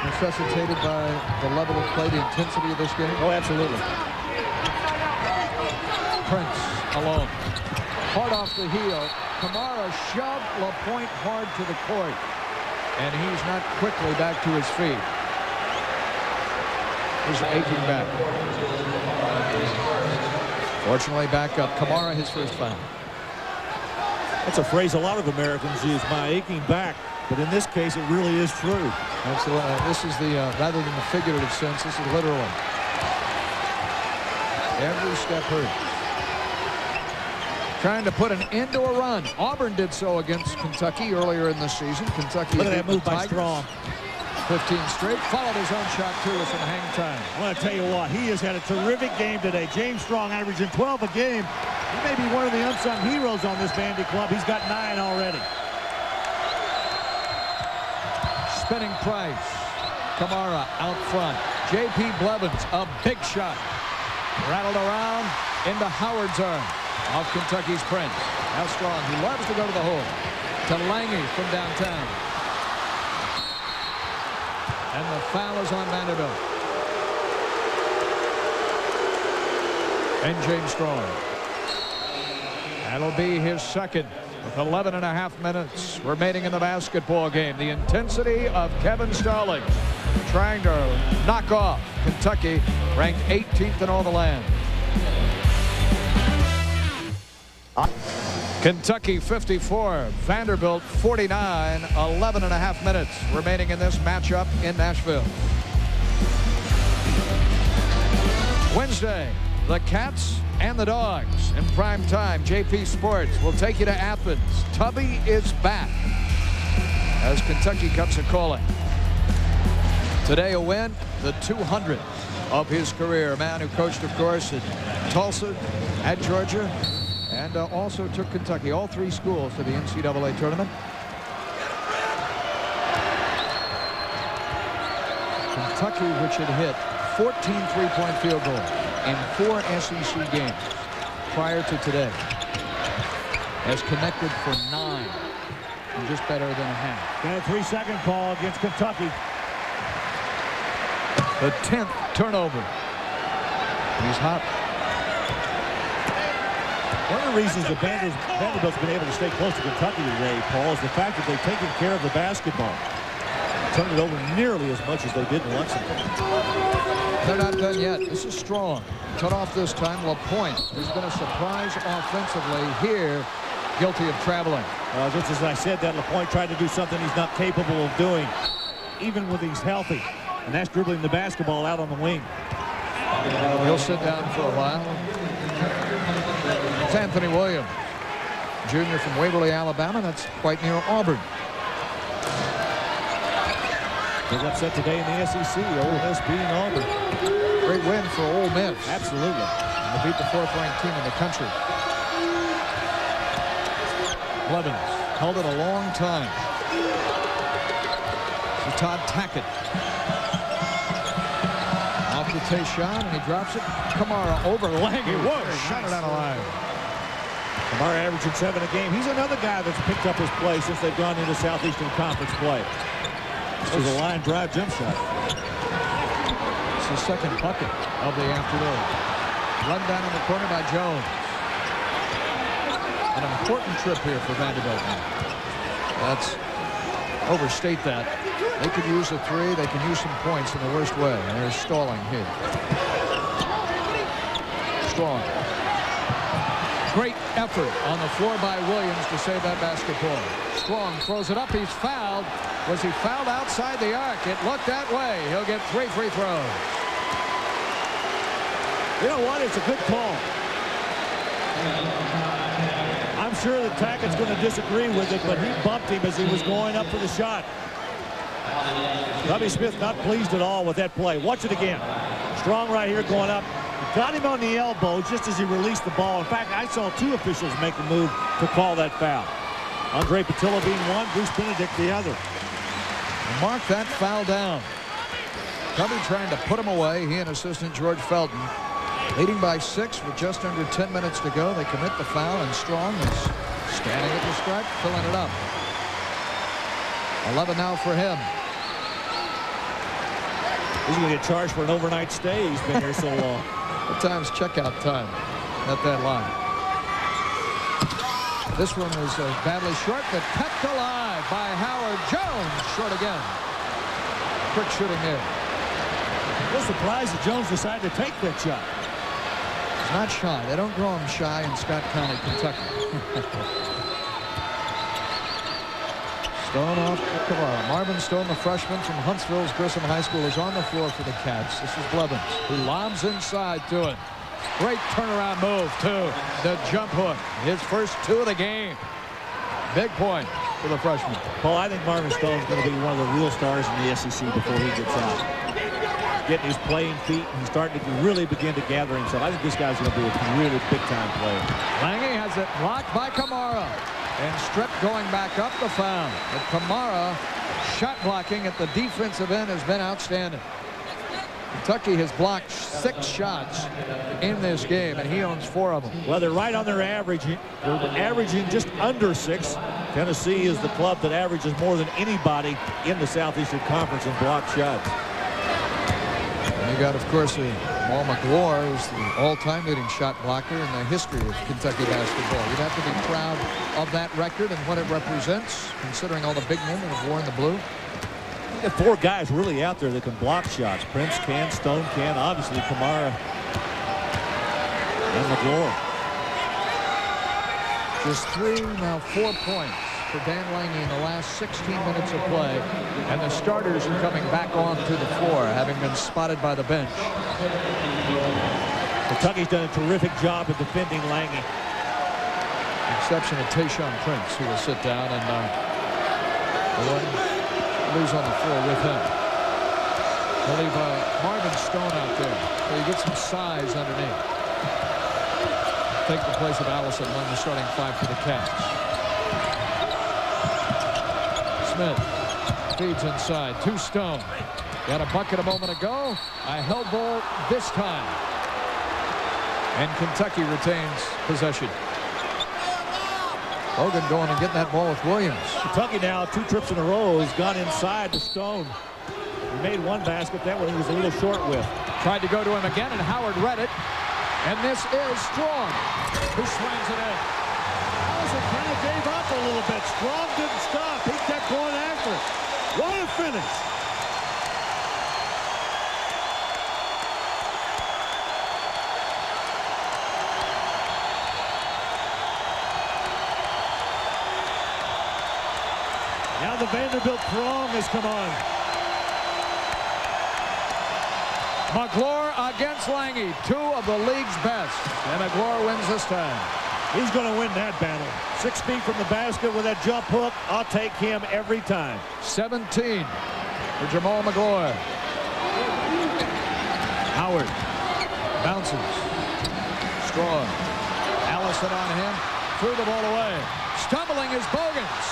Necessitated by the level of play, the intensity of this game. Oh, absolutely. Prince alone. Hard off the heel. Kamara shoved LaPointe hard to the court. And he's not quickly back to his feet. He's aching back. Fortunately back up. Kamara his first foul. That's a phrase a lot of Americans use, my aching back. But in this case, it really is true. Absolutely. This is the, rather than the figurative sense, this is literally. Every step hurts. Trying to put an end to a run. Auburn did so against Kentucky earlier in the season. Kentucky. Look at that move by Strong. 15 straight. Followed his own shot, too, with some hang time. I want to tell you what, he has had a terrific game today. James Strong averaging 12 a game. He may be one of the unsung heroes on this Vandy club. He's got 9 already. Spinning Price. Kamara out front. J.P. Blevins, a big shot. Rattled around into Howard's arm. Off Kentucky's Prince. Now Strong, who loves to go to the hole. To Lange from downtown. And the foul is on Vanderbilt. And James Strong. That'll be his second. with 11 and a half minutes remaining in the basketball game. The intensity of Kevin Starling trying to knock off Kentucky, ranked 18th in all the land. Kentucky 54, Vanderbilt 49, 11 and a half minutes remaining in this matchup in Nashville. Wednesday, the Cats and the Dogs in prime time. JP Sports will take you to Athens. Tubby is back as Kentucky comes a calling. Today a win, the 200th of his career. A man who coached, of course, at Tulsa, at Georgia, and also took Kentucky, all three schools, to the NCAA tournament. Kentucky, which had hit 14 three-point field goals in 4 SEC games prior to today, has connected for 9 and just better than a half. Got a 3-second call against Kentucky. The 10th turnover. He's hot. One of the reasons that Vanderbilt's been able to stay close to Kentucky today, Paul, is the fact that they've taken care of the basketball. Turned it over nearly as much as they did in Lexington. They're not done yet. This is strong. Cut off this time. LaPointe, who's been a surprise offensively here, guilty of traveling. Just as I said that, LaPointe tried to do something he's not capable of doing, even when he's healthy. And that's dribbling the basketball out on the wing. He'll sit down for a while. It's Anthony Williams, junior from Waverly, Alabama. That's quite near Auburn. Big upset today in the SEC. Ole Miss beating Auburn. Great win for Ole Miss. Absolutely. They beat the 4th-ranked team in the country. Blevins held it a long time. To Todd Tackett. Off the tee shot, and he drops it. Kamara over Lange. Whoa, shot it out of line. Kamara averaging 7 a game. He's another guy that's picked up his play since they've gone into Southeastern Conference play. This is a line drive jump shot. It's the second bucket of the afternoon. Run down in the corner by Jones. An important trip here for Vanderbilt now. That's overstate that. They could use a 3. They can use some points in the worst way, and they're stalling here. Strong. Great effort on the floor by Williams to save that basketball. Strong throws it up. He's fouled. Was he fouled outside the arc? It looked that way. He'll get 3 free throws. You know what? It's a good call. I'm sure that Tackett's going to disagree with it, but he bumped him as he was going up for the shot. Tubby Smith not pleased at all with that play. Watch it again. Strong right here going up. Got him on the elbow just as he released the ball. In fact, I saw 2 officials make the move to call that foul. Andre Patillo being one, Bruce Benedict the other. Mark that foul down. Tubby trying to put him away. He and assistant George Felton leading by 6 with just under 10 minutes to go. They commit the foul, and Strong is standing at the stripe, filling it up. 11 now for him. He's going to get charged for an overnight stay. He's been here so long. What time's checkout time at that line? This one was badly short, but kept alive by Howard Jones. Short again. Quick shooting there. A little surprised that Jones decided to take that shot. He's not shy. They don't grow him shy in Scott County, Kentucky. Stone off to Kamara. Marvin Stone, the freshman from Huntsville's Grissom High School, is on the floor for the Cats. This is Blevins, who lobs inside to it. Great turnaround move, too. The jump hook. His first 2 of the game. Big point for the freshman. Paul, I think Marvin Stone's going to be one of the real stars in the SEC before he gets out. Getting his playing feet, and he's starting to really begin to gather himself. I think this guy's going to be a really big-time player. Lange has it blocked by Kamara. And Strip going back up the foul. But Kamara, shot blocking at the defensive end has been outstanding. Kentucky has blocked 6 shots in this game, and he owns 4 of them. Well, they're right on their average. They're averaging just under 6. Tennessee is the club that averages more than anybody in the Southeastern Conference in blocked shots. And you got, of course, a Jamal McGlure is the all-time leading shot blocker in the history of Kentucky basketball. You'd have to be proud of that record and what it represents, considering all the big men that have worn the blue. You got 4 guys really out there that can block shots. Prince can, Stone can, obviously Kamara and McGlure. Just 3, now 4 points for Dan Lange in the last 16 minutes of play, and the starters are coming back onto the floor, having been spotted by the bench. Kentucky's done a terrific job of defending Lange. Exception of Tayshaun Prince, who will sit down and lose on the floor with him. They'll leave Marvin Stone out there, so you get some size underneath. Take the place of Allison among the starting 5 for the Cats. Smith feeds inside to Stone. Got a bucket a moment ago. A held ball this time. And Kentucky retains possession. Hogan going and getting that ball with Williams. Kentucky now 2 trips in a row has gone inside to Stone. He made 1 basket. That one he was a little short with. Tried to go to him again, and Howard read it. And this is Strong, who slams it in. Allison kind of gave up a little bit. Strong didn't stop. He kept going after it. What a finish. Now the Vanderbilt throng has come on. McGlure against Lange, 2 of the league's best. And McGlure wins this time. He's going to win that battle. 6 feet from the basket with that jump hook. I'll take him every time. 17 for Jamal McGlure. Howard bounces. Strong. Allison on him. Threw the ball away. Stumbling is Bogans.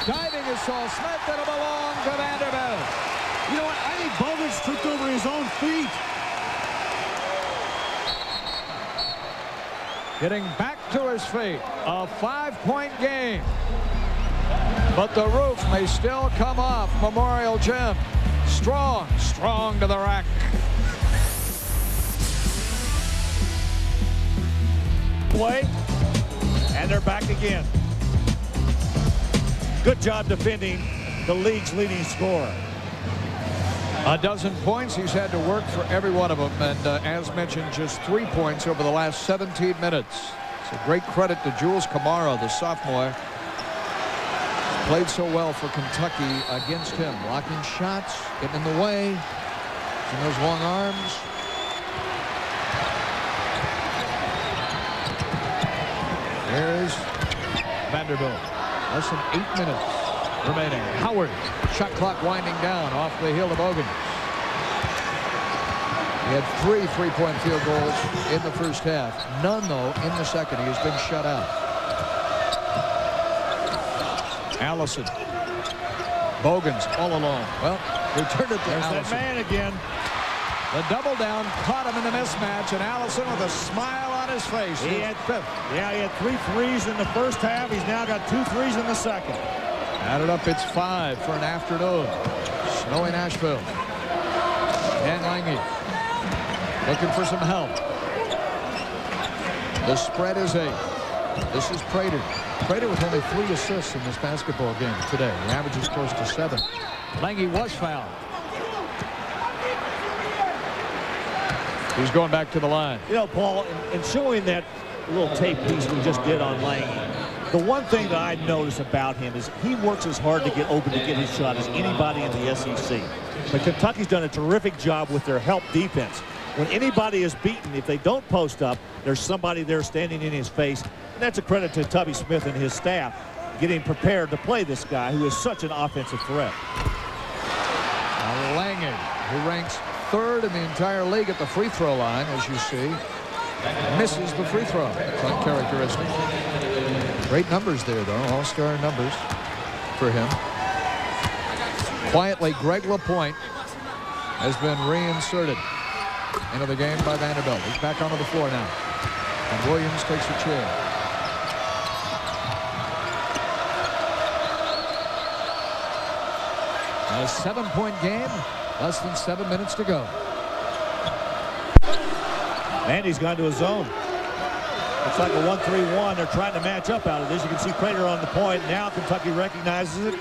Diving is Saul Smith. It'll belong to Vanderbilt. You know what? I think Bogans tripped over his own feet. Getting back to his feet. A 5-point game. But the roof may still come off Memorial Gym. Strong to the rack. Play. And they're back again. Good job defending the league's leading scorer. A dozen points. He's had to work for every one of them. And as mentioned, just 3 points over the last 17 minutes. It's a great credit to Jules Kamara, the sophomore. Played so well for Kentucky against him. Blocking shots, getting in the way. Using those long arms. There's Vanderbilt. Less than 8 minutes remaining. Howard, shot clock winding down off the heel of Bogan. He had 3 3-point field goals in the first half. None, though, in the second. He has been shut out. Allison. Bogans all alone. Well, returned it to There's Allison. that man again. The double down caught him in the mismatch, and Allison with a smile on his face. He had 3 threes in the first half. He's now got 2 threes in the second. Added up, it's 5 for an afternoon. Snowy Nashville. Dan Lange looking for some help. The spread is 8. This is Prater. Prater with only 3 assists in this basketball game today. The average is close to 7. Lange was fouled. He's going back to the line. You know, Paul, in showing that little tape piece we just did on Lange, the one thing that I notice about him is he works as hard to get open to get his shot as anybody in the SEC. But Kentucky's done a terrific job with their help defense. When anybody is beaten, if they don't post up, there's somebody there standing in his face. And that's a credit to Tubby Smith and his staff getting prepared to play this guy who is such an offensive threat. Lange, who ranks 3rd in the entire league at the free throw line, as you see, misses the free throw. It's uncharacteristic. Great numbers there, though. All-star numbers for him. Quietly, Greg LaPointe has been reinserted into the game by Vanderbilt. He's back onto the floor now. And Williams takes a chair. A 7-point game. Less than 7 minutes to go. And he's gone to a zone. It's like a 1-3-1. They're trying to match up out of this. You can see Prater on the point. Now Kentucky recognizes it.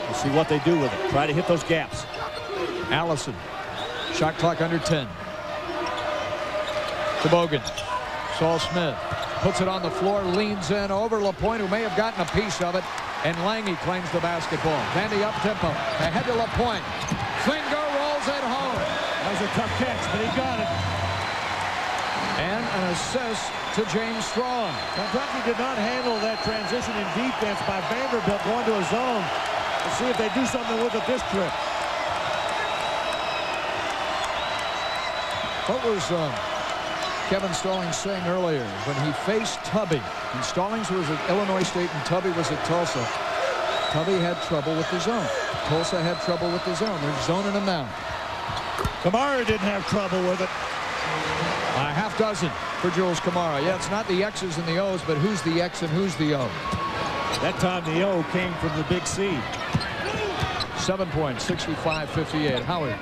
We'll see what they do with it. Try to hit those gaps. Allison. Shot clock under 10. To Bogan. Saul Smith puts it on the floor, leans in over LaPointe, who may have gotten a piece of it, and Lange claims the basketball. Vandy up tempo, ahead to LaPointe. Finger rolls it home. That was a tough catch, but he got it. And an assist to James Strong. Kentucky did not handle that transition in defense by Vanderbilt going to a zone. Let's see if they do something with it this trip. What was Kevin Stallings saying earlier when he faced Tubby? And Stallings was at Illinois State and Tubby was at Tulsa. Tubby had trouble with the zone. Tulsa had trouble with the zone. They're zoning him now. Kamara didn't have trouble with it. A half dozen for Jules Kamara. Yeah, it's not the X's and the O's, but who's the X and who's the O? That time the O came from the big C. 7 points, 65-58. Howard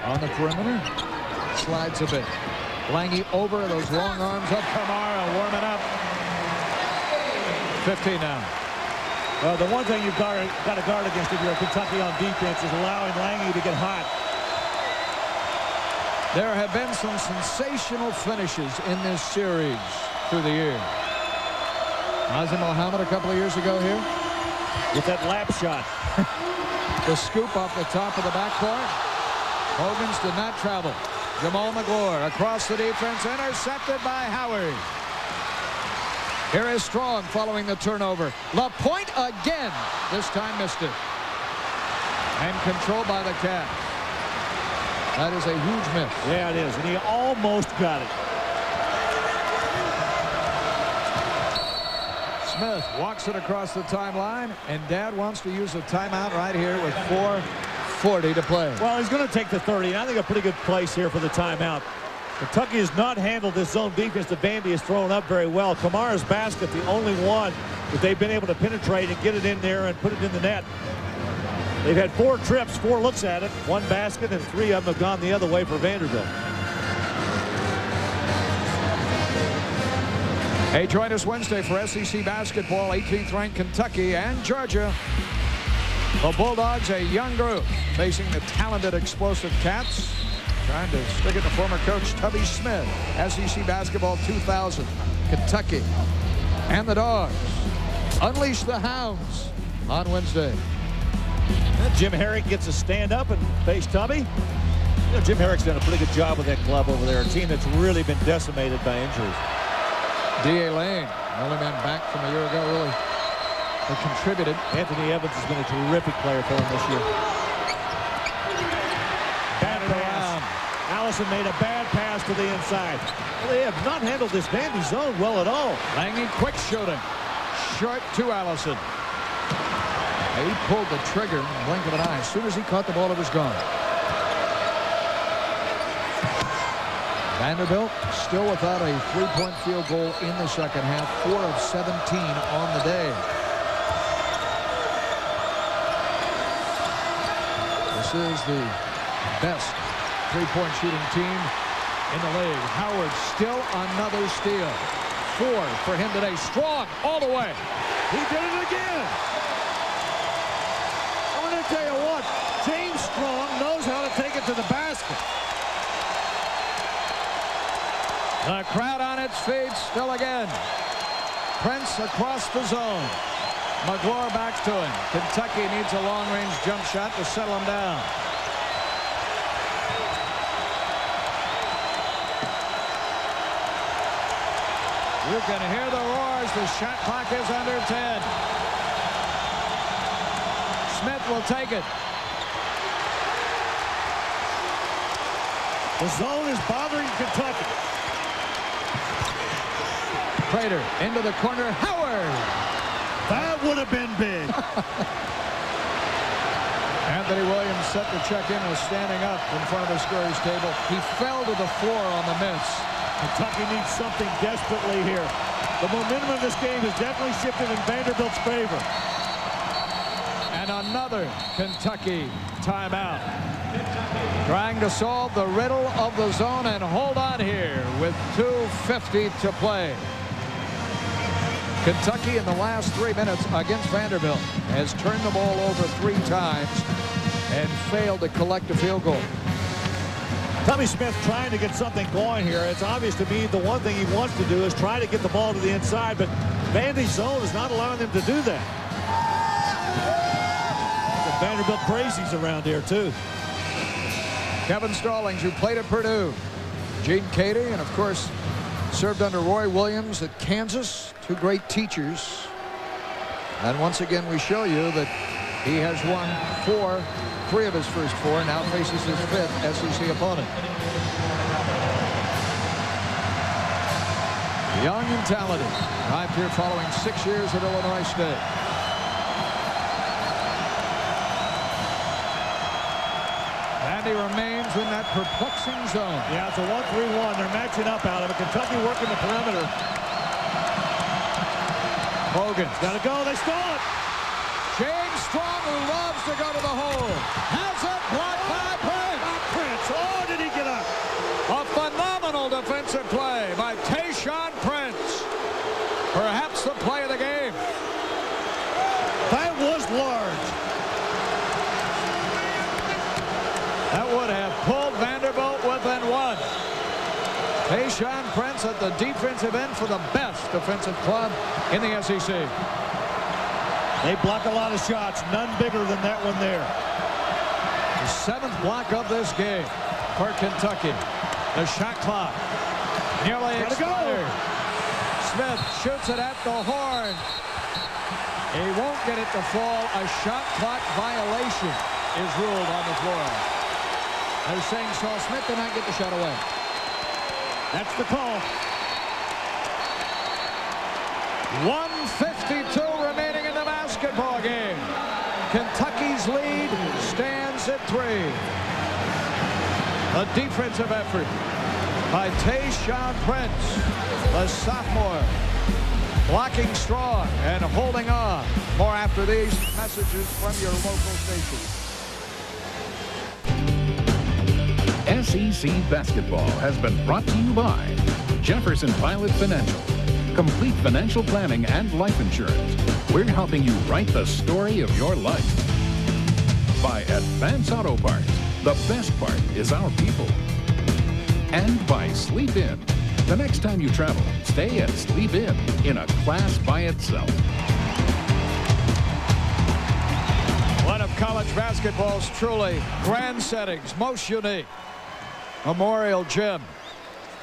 on the perimeter. Slides a bit. Lange over those long arms of Kamara, warming up. 15 now. Well, the one thing you've got to guard against if you're Kentucky on defense is allowing Lange to get hot. There have been some sensational finishes in this series through the year. Nazim Mohammed a couple of years ago here. With that lap shot. The scoop off the top of the backcourt. Hogan's did not travel. Jamal McGlure across the defense, intercepted by Howard. Here is Strong following the turnover. LaPointe again. This time missed it. And controlled by the Cavs. That is a huge miss. Yeah, it is. And he almost got it. Smith walks it across the timeline, and Dad wants to use a timeout right here with 4:40 to play. Well, he's going to take the 30, and I think a pretty good place here for the timeout. Kentucky has not handled this zone defense that Vandy has thrown up very well. Kamara's basket, the only one that they've been able to penetrate and get it in there and put it in the net. They've had 4 trips, 4 looks at it, 1 basket, and 3 of them have gone the other way for Vanderbilt. Hey, join us Wednesday for SEC basketball. 18th ranked Kentucky and Georgia. The Bulldogs, a young group, facing the talented, explosive Cats. Trying to stick it to former coach Tubby Smith. SEC basketball 2000. Kentucky and the Dogs. Unleash the Hounds on Wednesday. And Jim Herrick gets a stand up and face Tubby. You know, Jim Herrick's done a pretty good job with that club over there. A team that's really been decimated by injuries. D.A. Lane, the only man back from a year ago, really contributed. Anthony Evans has been a terrific player for him this year. Bad pass. Allison made a bad pass to the inside. Well, they have not handled this Vandy zone well at all. Lange quick shooting. Short to Allison. He pulled the trigger in the blink of an eye. As soon as he caught the ball, it was gone. Vanderbilt still without a 3-point field goal in the second half. 4 of 17 on the day. This is the best 3-point shooting team in the league. Howard still another steal. 4 for him today. Strong all the way. He did it again. I'm going to tell you what. James Strong knows how to take it to the basket. The crowd on its feet still again. Prince across the zone. McGlure back to him. Kentucky needs a long-range jump shot to settle him down. You can hear the roars. The shot clock is under 10. Smith will take it. The zone is bothering Kentucky. Prater into the corner. Howard! That would have been big. Anthony Williams set to check in, was standing up in front of the scorer's table. He fell to the floor on the miss. Kentucky needs something desperately here. The momentum of this game has definitely shifted in Vanderbilt's favor. And another Kentucky timeout. trying to solve the riddle of the zone and hold on here with 2:50 to play. Kentucky in the last 3 minutes against Vanderbilt has turned the ball over 3 times and failed to collect a field goal. Tommy Smith trying to get something going here. It's obvious to me the one thing he wants to do is try to get the ball to the inside, but Vandy's zone is not allowing them to do that. The Vanderbilt crazies around here too. Kevin Stallings, who played at Purdue, Gene Cady, and of course served under Roy Williams at Kansas, 2 great teachers. And once again we show you that he has won 3 of his first 4, now faces his 5th SEC opponent. Young and talented, arrived here following 6 years at Illinois State. And he remains in that perplexing zone. Yeah, it's a 1-3-1. They're matching up out of it. Kentucky working the perimeter. Hogan's got to go. They stole it. James Strong, who loves to go to the hole, has it blocked by Prince. Oh, did he get up? A phenomenal defensive play by Tayshaun Prince. Perhaps the play of the game. That was large. That would have pulled Vanderbilt within 1. Tayshaun Prince at the defensive end for the best defensive club in the SEC. They block a lot of shots. None bigger than that one there. The 7th block of this game for Kentucky. The shot clock nearly expired. Smith shoots it at the horn. He won't get it to fall. A shot clock violation is ruled on the floor. They're saying Saul Smith did not get the shot away. That's the call. 1:52 remaining in the basketball game. Kentucky's lead stands at 3. A defensive effort by Tayshaun Prince, the sophomore, blocking strong and holding on. More after these messages from your local station. SEC basketball has been brought to you by Jefferson Pilot Financial. Complete financial planning and life insurance. We're helping you write the story of your life. By Advance Auto Parts. The best part is our people. And by Sleep In. The next time you travel, stay at Sleep In a class by itself. One of college basketball's truly grand settings, most unique. Memorial Gym.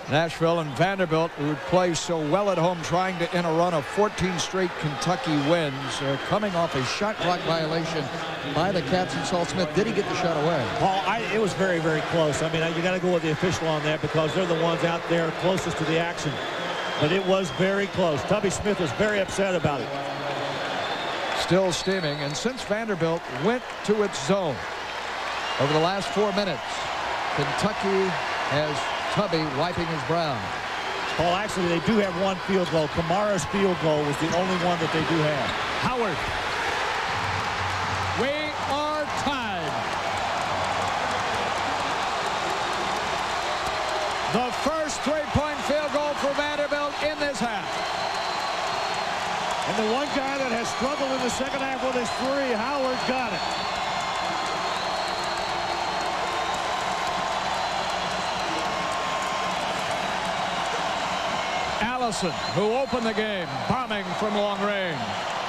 Nashville and Vanderbilt, who would play so well at home, trying to end a run of 14 straight Kentucky wins, coming off a shot clock violation by the Cats and Saul Smith. Did he get the shot away? Paul, it was very, very close. I mean, you got to go with the official on that because they're the ones out there closest to the action. But it was very close. Tubby Smith was very upset about it. Still steaming, and since Vanderbilt went to its zone over the last 4 minutes, Kentucky has Tubby wiping his brow. Paul, actually, they do have 1 field goal. Kamara's field goal was the only one that they do have. Howard. We are tied. The first 3-point field goal for Vanderbilt in this half. And the one guy that has struggled in the second half with his 3, Howard, got it. Allison, who opened the game, bombing from long range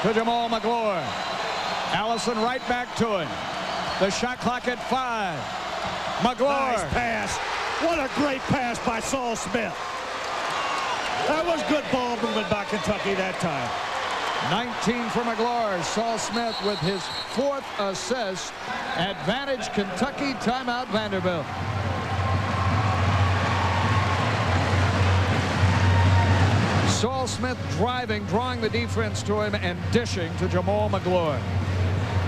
to Jamal McGlure. Allison right back to him. The shot clock at 5. McGlure. Nice pass. What a great pass by Saul Smith. That was good ball movement by Kentucky that time. 19 for McGlure. Saul Smith with his 4th assist. Advantage Kentucky. Timeout Vanderbilt. Saul Smith driving, drawing the defense to him, and dishing to Jamal McGlure.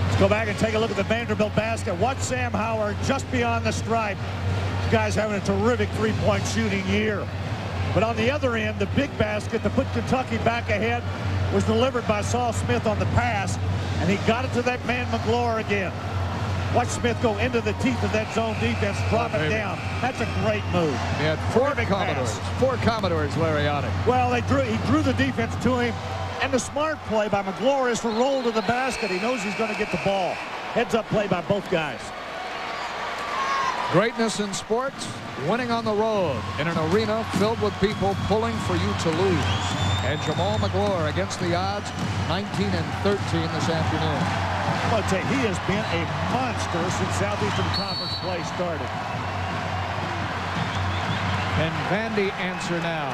Let's go back and take a look at the Vanderbilt basket. Watch Sam Howard just beyond the stripe. This guy's having a terrific 3-point shooting year. But on the other end, the big basket to put Kentucky back ahead was delivered by Saul Smith on the pass, and he got it to that man McGlure again. Watch Smith go into the teeth of that zone defense, drop it down. That's a great move. He had four Commodores, Larry on it. Well, he drew the defense to him, and the smart play by McGlory is to roll to the basket. He knows he's going to get the ball. Heads-up play by both guys. Greatness in sports, winning on the road in an arena filled with people pulling for you to lose. And Jamal McGlory against the odds, 19-13 this afternoon. I'll tell you, he has been a monster since Southeastern Conference play started. Can Vandy answer now?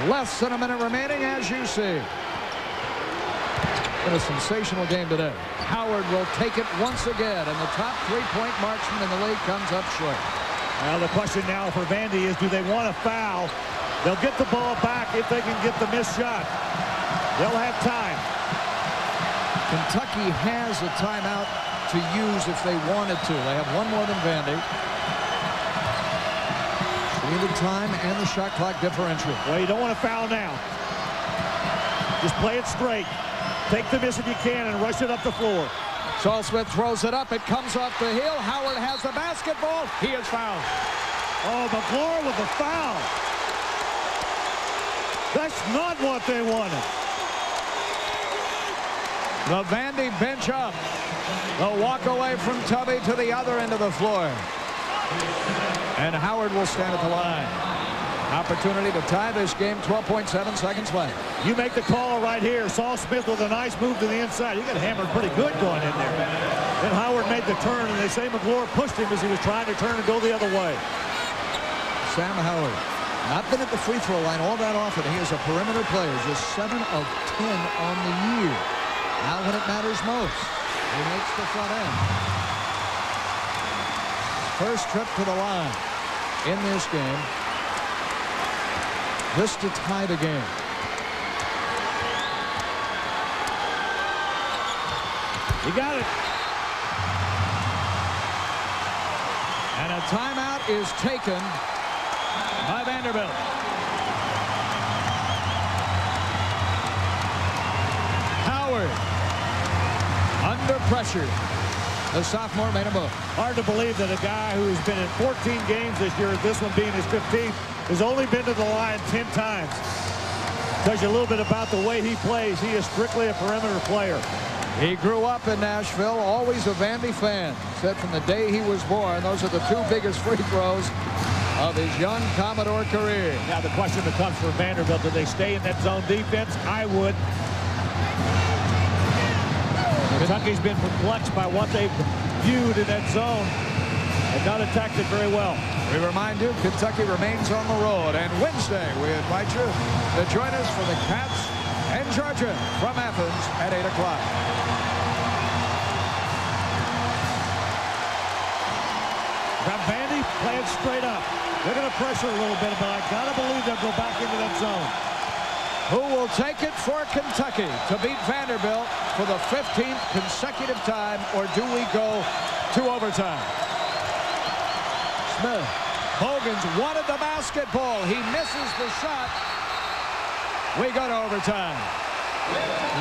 Less than a minute remaining, as you see. Been a sensational game today. Howard will take it once again, and the top three-point marksman in the league comes up short. Well, the question now for Vandy is, do they want to foul? They'll get the ball back if they can get the missed shot. They'll have time. Kentucky has a timeout to use if they wanted to. They have one more than Vandy. Needed time and the shot clock differential. Well, you don't want to foul now. Just play it straight. Take the miss if you can and rush it up the floor. Saul Smith throws it up. It comes off the heel. Howard has the basketball. He is fouled. Oh, McGlory with the foul. That's not what they wanted. The Vandy bench up. The walk away from Tubby to the other end of the floor. And Howard will stand at the line. Opportunity to tie this game, 12.7 seconds left. You make the call right here. Saul Smith with a nice move to the inside. He got hammered pretty good going in there. Then Howard made the turn, and they say McGlory pushed him as he was trying to turn and go the other way. Sam Howard, not been at the free throw line all that often. He is a perimeter player, just 7 of 10 on the year. Now when it matters most, he makes the front end. First trip to the line in this game. This to tie the game. He got it. And a timeout is taken by Vanderbilt. Howard under pressure. The sophomore made a move. Hard to believe that a guy who's been in 14 games this year, this one being his 15th, has only been to the line 10 times. Tells you a little bit about the way he plays. He is strictly a perimeter player. He grew up in Nashville, always a Vandy fan. Said from the day he was born, those are the two biggest free throws of his young Commodore career. Now the question becomes for Vanderbilt, do they stay in that zone defense? I would. Kentucky's been perplexed by what they've viewed in that zone and not attacked it very well. We remind you, Kentucky remains on the road. And Wednesday, we invite you to join us for the Cats and Georgia from Athens at 8 o'clock. Now Vandy playing straight up. They're going to pressure a little bit, but I got to believe they'll go back into that zone. Who will take it for Kentucky to beat Vanderbilt for the 15th consecutive time, or do we go to overtime? Smith. Bogans wanted the basketball. He misses the shot. We go to overtime.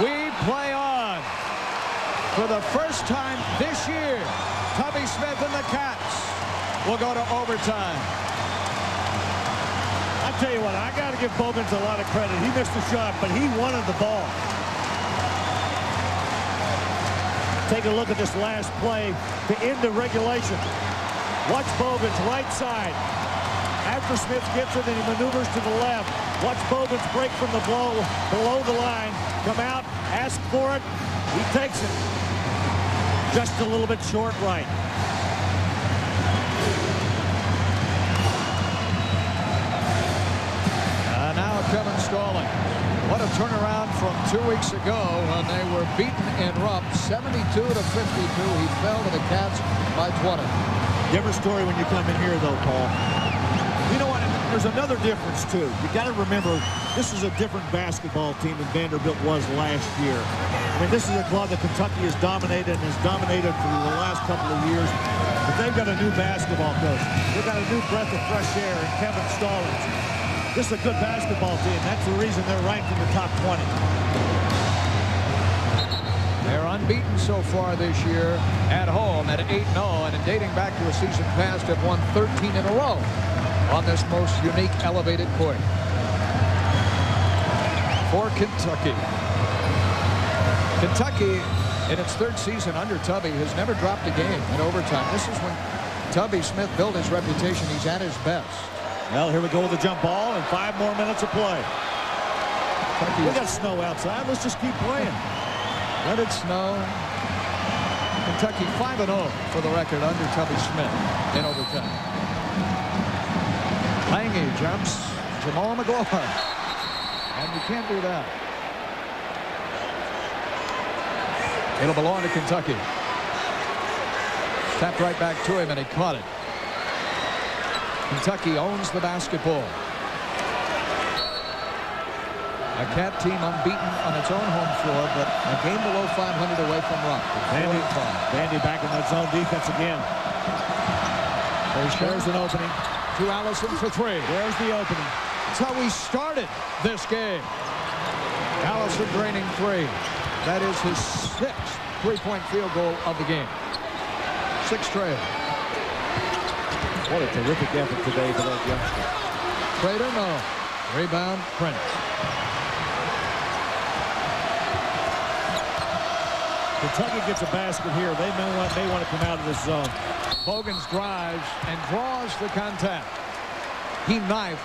We play on. For the first time this year, Tubby Smith and the Cats will go to overtime. I tell you what, I got to give Bogans a lot of credit. He missed the shot, but he wanted the ball. Take a look at this last play to end the regulation. Watch Bogans right side. After Smith gets it and he maneuvers to the left. Watch Bogans break from the below the line. Come out, ask for it. He takes it. Just a little bit short right. Now Kevin Stalling. What a turnaround from 2 weeks ago when they were beaten in Rupp 72-52. He fell to the Cats by 20. Different story when you come in here, though, Paul. You know what? There's another difference, too. You got to remember, this is a different basketball team than Vanderbilt was last year. I mean, this is a club that Kentucky has dominated and has dominated for the last couple of years. But they've got a new basketball coach. They've got a new breath of fresh air in Kevin Stallings. This is a good basketball team. That's the reason they're ranked in the top 20. They're unbeaten so far this year at home at 8-0, and dating back to a season past have won 13 in a row on this most unique elevated court. For Kentucky. Kentucky, in its third season under Tubby, has never dropped a game in overtime. This is when Tubby Smith built his reputation. He's at his best. Well, here we go with the jump ball and 5 more minutes of play. We got snow outside. Let's just keep playing. Let it snow. Kentucky 5-0 for the record under Tubby Smith in overtime. Lange jumps. Jamal McGlory. And you can't do that. It'll belong to Kentucky. Tapped right back to him, and he caught it. Kentucky owns the basketball. A Cat team unbeaten on its own home floor, but a game below 500 away from Rupp. Vandy back in that zone defense again. There's an opening. To Allison for 3. There's the opening. That's how we started this game. Allison draining 3. That is his 6th three-point field goal of the game. 6 trail. What a terrific effort today for that youngster. Prater, no. Rebound, Prince. Kentucky gets a basket here. They may want to come out of this zone. Bogans drives and draws the contact. He knifed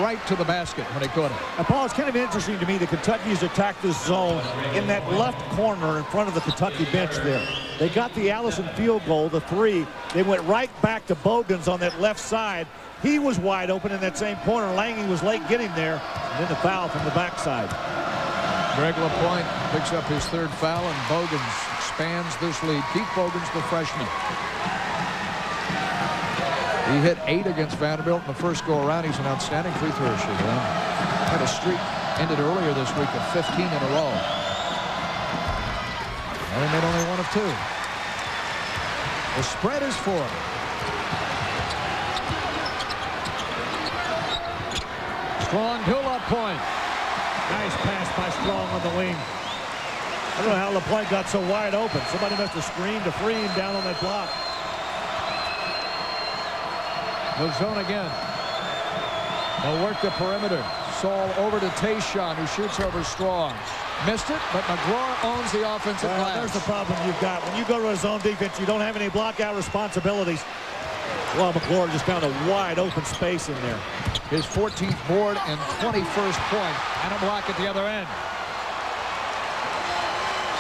right to the basket when he caught it. Now, Paul, it's kind of interesting to me that Kentucky's attacked this zone in that left corner in front of the Kentucky bench there. They got the Allison field goal, the 3. They went right back to Bogans on that left side. He was wide open in that same corner. Lange was late getting there. And then the foul from the backside. Greg LaPointe picks up his 3rd foul, and Bogans expands this lead. Keith Bogans, the freshman. He hit 8 against Vanderbilt in the first go-around. He's an outstanding free throw shooter. Had a streak ended earlier this week of 15 in a row. And he made only 1 of 2. The spread is 4. Strong to LaPointe. Nice pass by Strong on the wing. I don't know how LaPointe got so wide open. Somebody must have screamed to free him down on that block. The zone again. They'll work the perimeter. Saul over to Tayshaun, who shoots over Strong. Missed it, but McGlory owns the offensive glass. There's the problem you've got. When you go to a zone defense, you don't have any block-out responsibilities. Well, McGlory just found a wide open space in there. His 14th board and 21st point, and a block at the other end.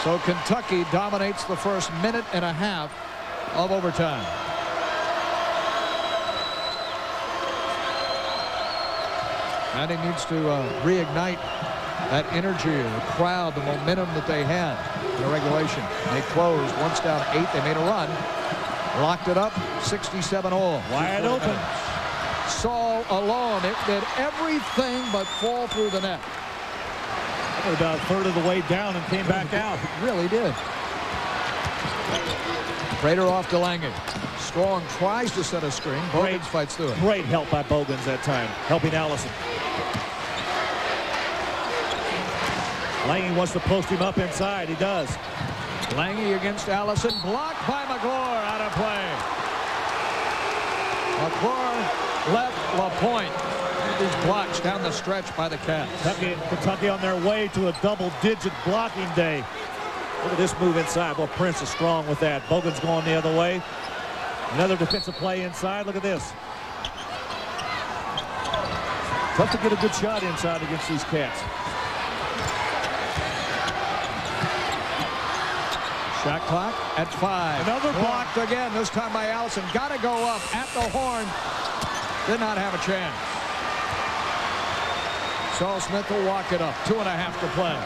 So Kentucky dominates the first minute and a half of overtime. And he needs to reignite that energy, the crowd, the momentum that they had in the regulation. They closed. Once down 8, they made a run. Locked it up, 67 all. Wide open. Saul alone. It did everything but fall through the net. About a third of the way down and came back out. It really did. Prater off to Lange. Strong tries to set a screen. Bogans fights through it. Great help by Bogans that time, helping Allison. Lange wants to post him up inside. He does. Lange against Allison. Blocked by McGlory. Out of play. McGlory left LaPointe. These blocks down the stretch by the Cats. Kentucky on their way to a double-digit blocking day. Look at this move inside. Well, Prince is strong with that. Bogans going the other way. Another defensive play inside. Look at this. Tough to get a good shot inside against these Cats. Shot clock at 5. Another blocked again, this time by Allison. Got to go up at the horn. Did not have a chance. Saul Smith will walk it up. 2.5 to play.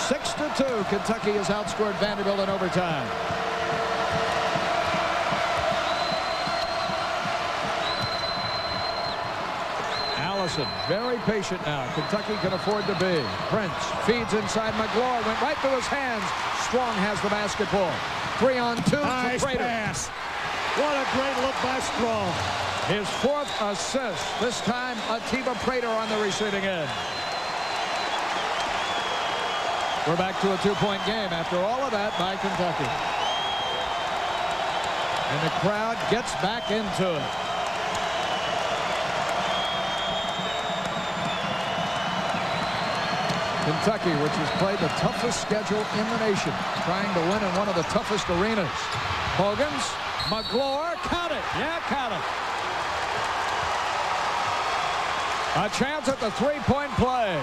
6-2. Kentucky has outscored Vanderbilt in overtime. Allison, very patient now. Kentucky can afford to be. Prince feeds inside. McGlory went right through his hands. Strong has the basketball. 3-on-2. Nice pass. What a great look by Strong. His 4th assist. This time, Atiba Prater on the receiving end. We're back to a 2-point game after all of that by Kentucky. And the crowd gets back into it. Kentucky, which has played the toughest schedule in the nation, trying to win in one of the toughest arenas. Hogans, McGlure, count it. Yeah, count it. A chance at the three-point play.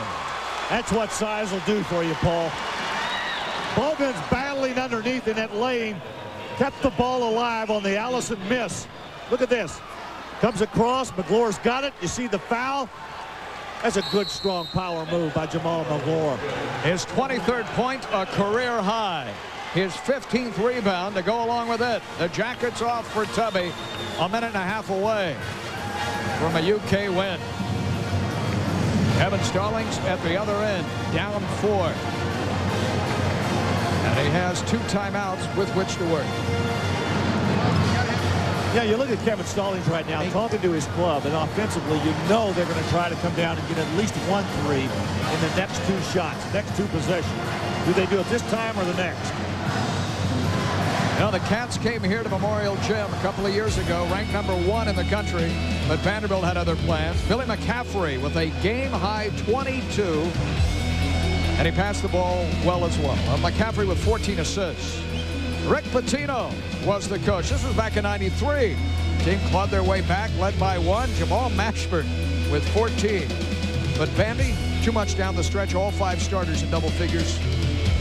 That's what size will do for you, Paul. Bogan's battling underneath in that lane. Kept the ball alive on the Allison miss. Look at this. Comes across. McGlure's got it. You see the foul. That's a good, strong power move by Jamal McGlure. His 23rd point, a career high. His 15th rebound to go along with it. The Jackets off for Tubby. A minute and a half away from a UK win. Kevin Stallings at the other end, down 4. And he has 2 timeouts with which to work. Yeah, you look at Kevin Stallings right now talking to his club, and offensively, you know they're going to try to come down and get at least 1 3 in the next 2 shots, next 2 possessions. Do they do it this time or the next? You know, the Cats came here to Memorial Gym a couple of years ago, ranked number 1 in the country, but Vanderbilt had other plans. Billy McCaffrey with a game-high 22, and he passed the ball well as well. McCaffrey with 14 assists. Rick Pitino was the coach. This was back in '93. Team clawed their way back, led by 1. Jamal Mashburn with 14. But Vandy, too much down the stretch. All 5 starters in double figures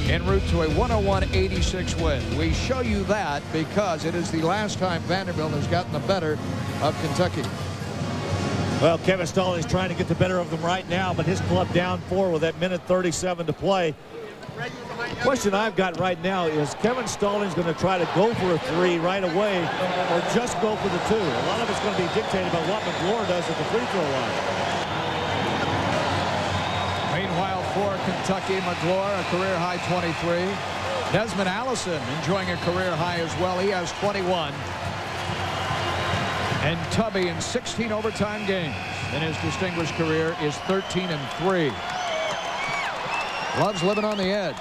en route to a 101-86 win. We show you that because it is the last time Vanderbilt has gotten the better of Kentucky. Well, Kevin Stallings trying to get the better of them right now, but his club down 4 with that minute 37 to play. Question I've got right now is Kevin Stallings going to try to go for a 3 right away or just go for the 2? A lot of it's going to be dictated by what McGlure does at the free throw line. Meanwhile, for Kentucky, McGlure, a career-high 23. Desmond Allison enjoying a career high as well. He has 21. And Tubby in 16 overtime games in his distinguished career is 13-3. Loves living on the edge.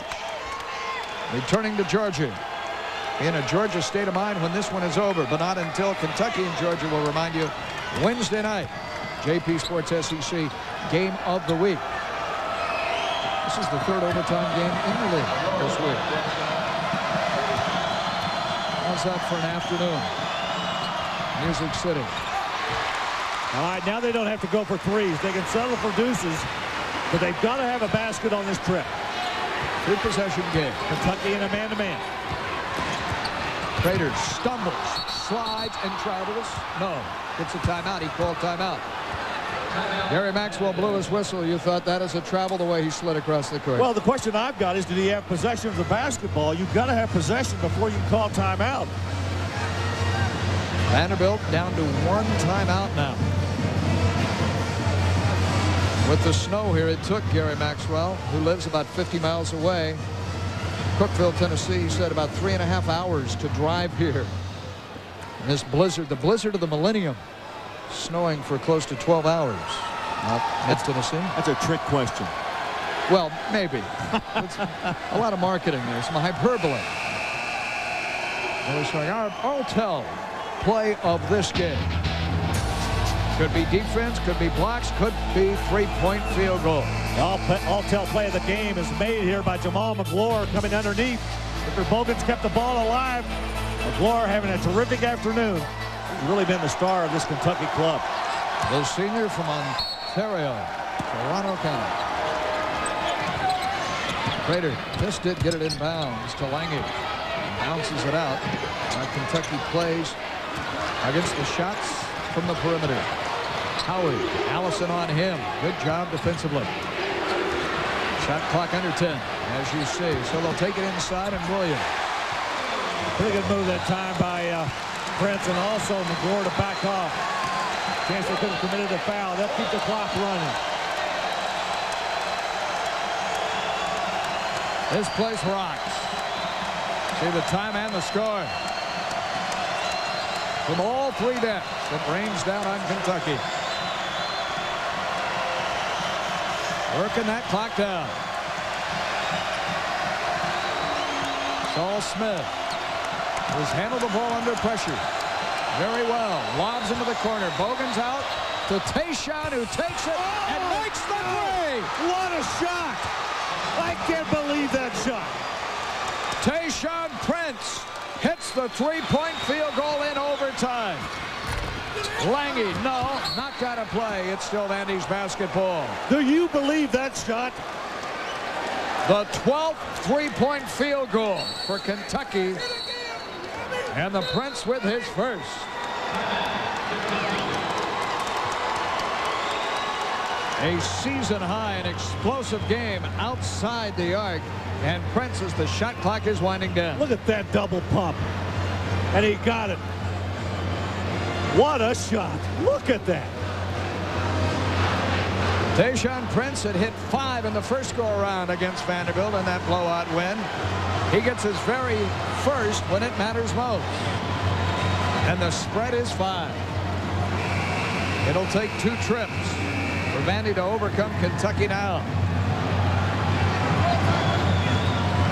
Returning to Georgia. In a Georgia state of mind when this one is over, but not until Kentucky and Georgia will remind you Wednesday night. JP Sports SEC game of the week. This is the 3rd overtime game in the league this week. How's that for an afternoon? Music City. All right, now they don't have to go for 3s. They can settle for deuces, but they've got to have a basket on this trip. 2-possession game. Kentucky in a man-to-man. Raiders stumbles, slides, and travels. No, gets a timeout. He called timeout. Gary Maxwell blew his whistle. You thought that is a travel the way he slid across the court. Well, the question I've got is, did he have possession of the basketball? You've got to have possession before you can call timeout. Vanderbilt down to 1 timeout now. With the snow here, it took Gary Maxwell, who lives about 50 miles away, Cookeville, Tennessee. He said about 3.5 hours to drive here. And this blizzard, the blizzard of the millennium, snowing for close to 12 hours. That's Tennessee. That's a trick question. Well, maybe. It's a lot of marketing there. Some hyperbole. We're showing our tell play of this game. Could be defense, could be blocks, could be 3-point field goal. All-tell play of the game is made here by Jamal McGlure coming underneath. Victor Bogan's kept the ball alive. McGlure having a terrific afternoon. He's really been the star of this Kentucky club. The senior from Ontario, Toronto County. Prater just did get it in bounds to Lange. Bounces it out. Kentucky plays against the shots from the perimeter. Howard, Allison on him. Good job defensively. Shot clock under 10, as you see. So they'll take it inside, and Williams. Pretty good move that time by Prince, and also McGlure to back off. Chance they could have committed a foul. They'll keep the clock running. This place rocks. See the time and the score. From all 3 decks, it rains down on Kentucky. Working that clock down. Saul Smith has handled the ball under pressure very well. Lobs into the corner. Bogan's out to Tayshaun, who takes it and makes the three. What a shot! I can't believe that shot. Tayshaun Prince hits the three-point field goal in overtime. Lange, no, knocked out of play. It's still Vandy's basketball. Do you believe that shot? The 12th three-point field goal for Kentucky. And the Prince with his first. A season-high and explosive game outside the arc. And Prince, as the shot clock is winding down. Look at that double pump. And he got it. What a shot. Look at that. Tayshaun Prince had hit 5 in the first go-around against Vanderbilt in that blowout win. He gets his very first when it matters most. And the spread is 5. It'll take 2 trips for Vandy to overcome Kentucky now.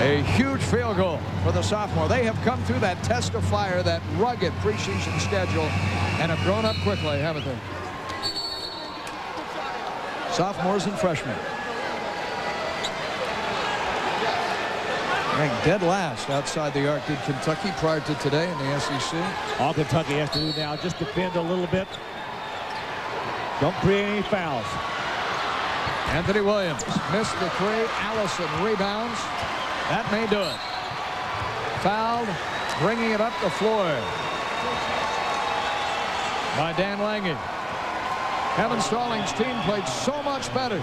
A huge field goal for the sophomore. They have come through that test of fire, that rugged preseason schedule, and have grown up quickly, haven't they? Sophomores and freshmen. Ranked dead last outside the arc did Kentucky prior to today in the SEC. All Kentucky has to do now, just defend a little bit. Don't create any fouls. Anthony Williams missed the three. Allison rebounds. That may do it. Fouled, bringing it up the floor by Dan Lange. Kevin Stallings' team played so much better.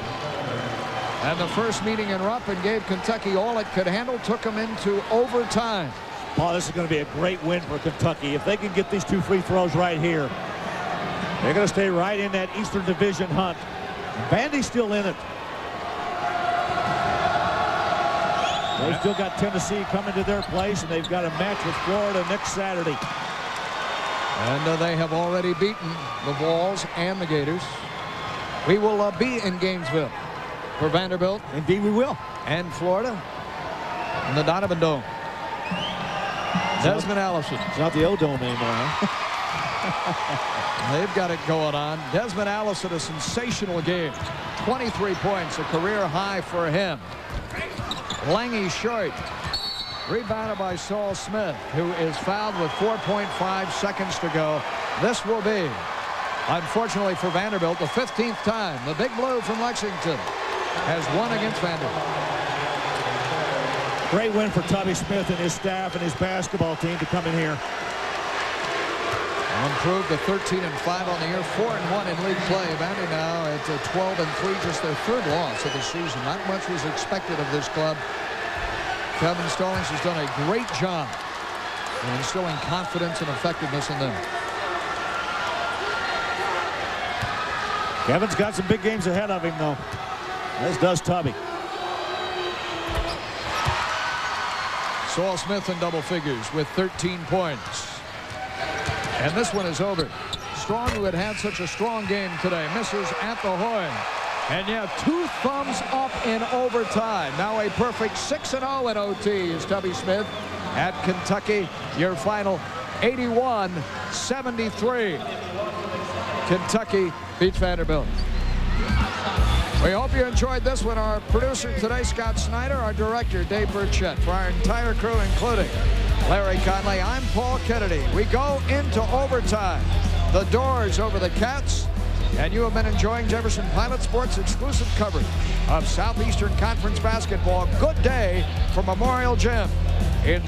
And the first meeting in Rupp and gave Kentucky all it could handle, took them into overtime. Paul, this is going to be a great win for Kentucky. If they can get these 2 free throws right here, they're going to stay right in that Eastern Division hunt. Vandy's still in it. They've still got Tennessee coming to their place, and they've got a match with Florida next Saturday. And they have already beaten the Vols and the Gators. We will be in Gainesville for Vanderbilt. Indeed we will. And Florida in the Donovan Dome. Desmond Allison. It's not the O-Dome anymore, huh? They've got it going on. Desmond Allison, a sensational game. 23 points, a career high for him. Lange short. Rebounded by Saul Smith, who is fouled with 4.5 seconds to go. This will be, unfortunately for Vanderbilt, the 15th time the Big Blue from Lexington has won against Vanderbilt. Great win for Tubby Smith and his staff and his basketball team to come in here. Improved to 13-5 on the year, 4-1 in league play. Vandy now at 12-3, just their 3rd loss of the season. Not much was expected of this club. Kevin Stallings has done a great job in instilling confidence and effectiveness in them. Kevin's got some big games ahead of him, though. As does Tubby. Saul Smith in double figures with 13 points. And this one is over. Strong, who had had such a strong game today, misses at the horn. And yeah, 2 thumbs up in overtime. Now a perfect 6-0 in OT is Tubby Smith at Kentucky. Your final 81-73. Kentucky beats Vanderbilt. We hope you enjoyed this one. Our producer today, Scott Snyder. Our director, Dave Burchett. For our entire crew, including Larry Conley, I'm Paul Kennedy. We go into overtime. The Doors over the Cats. And you have been enjoying Jefferson Pilot Sports' exclusive coverage of Southeastern Conference basketball. Good day from Memorial Gym in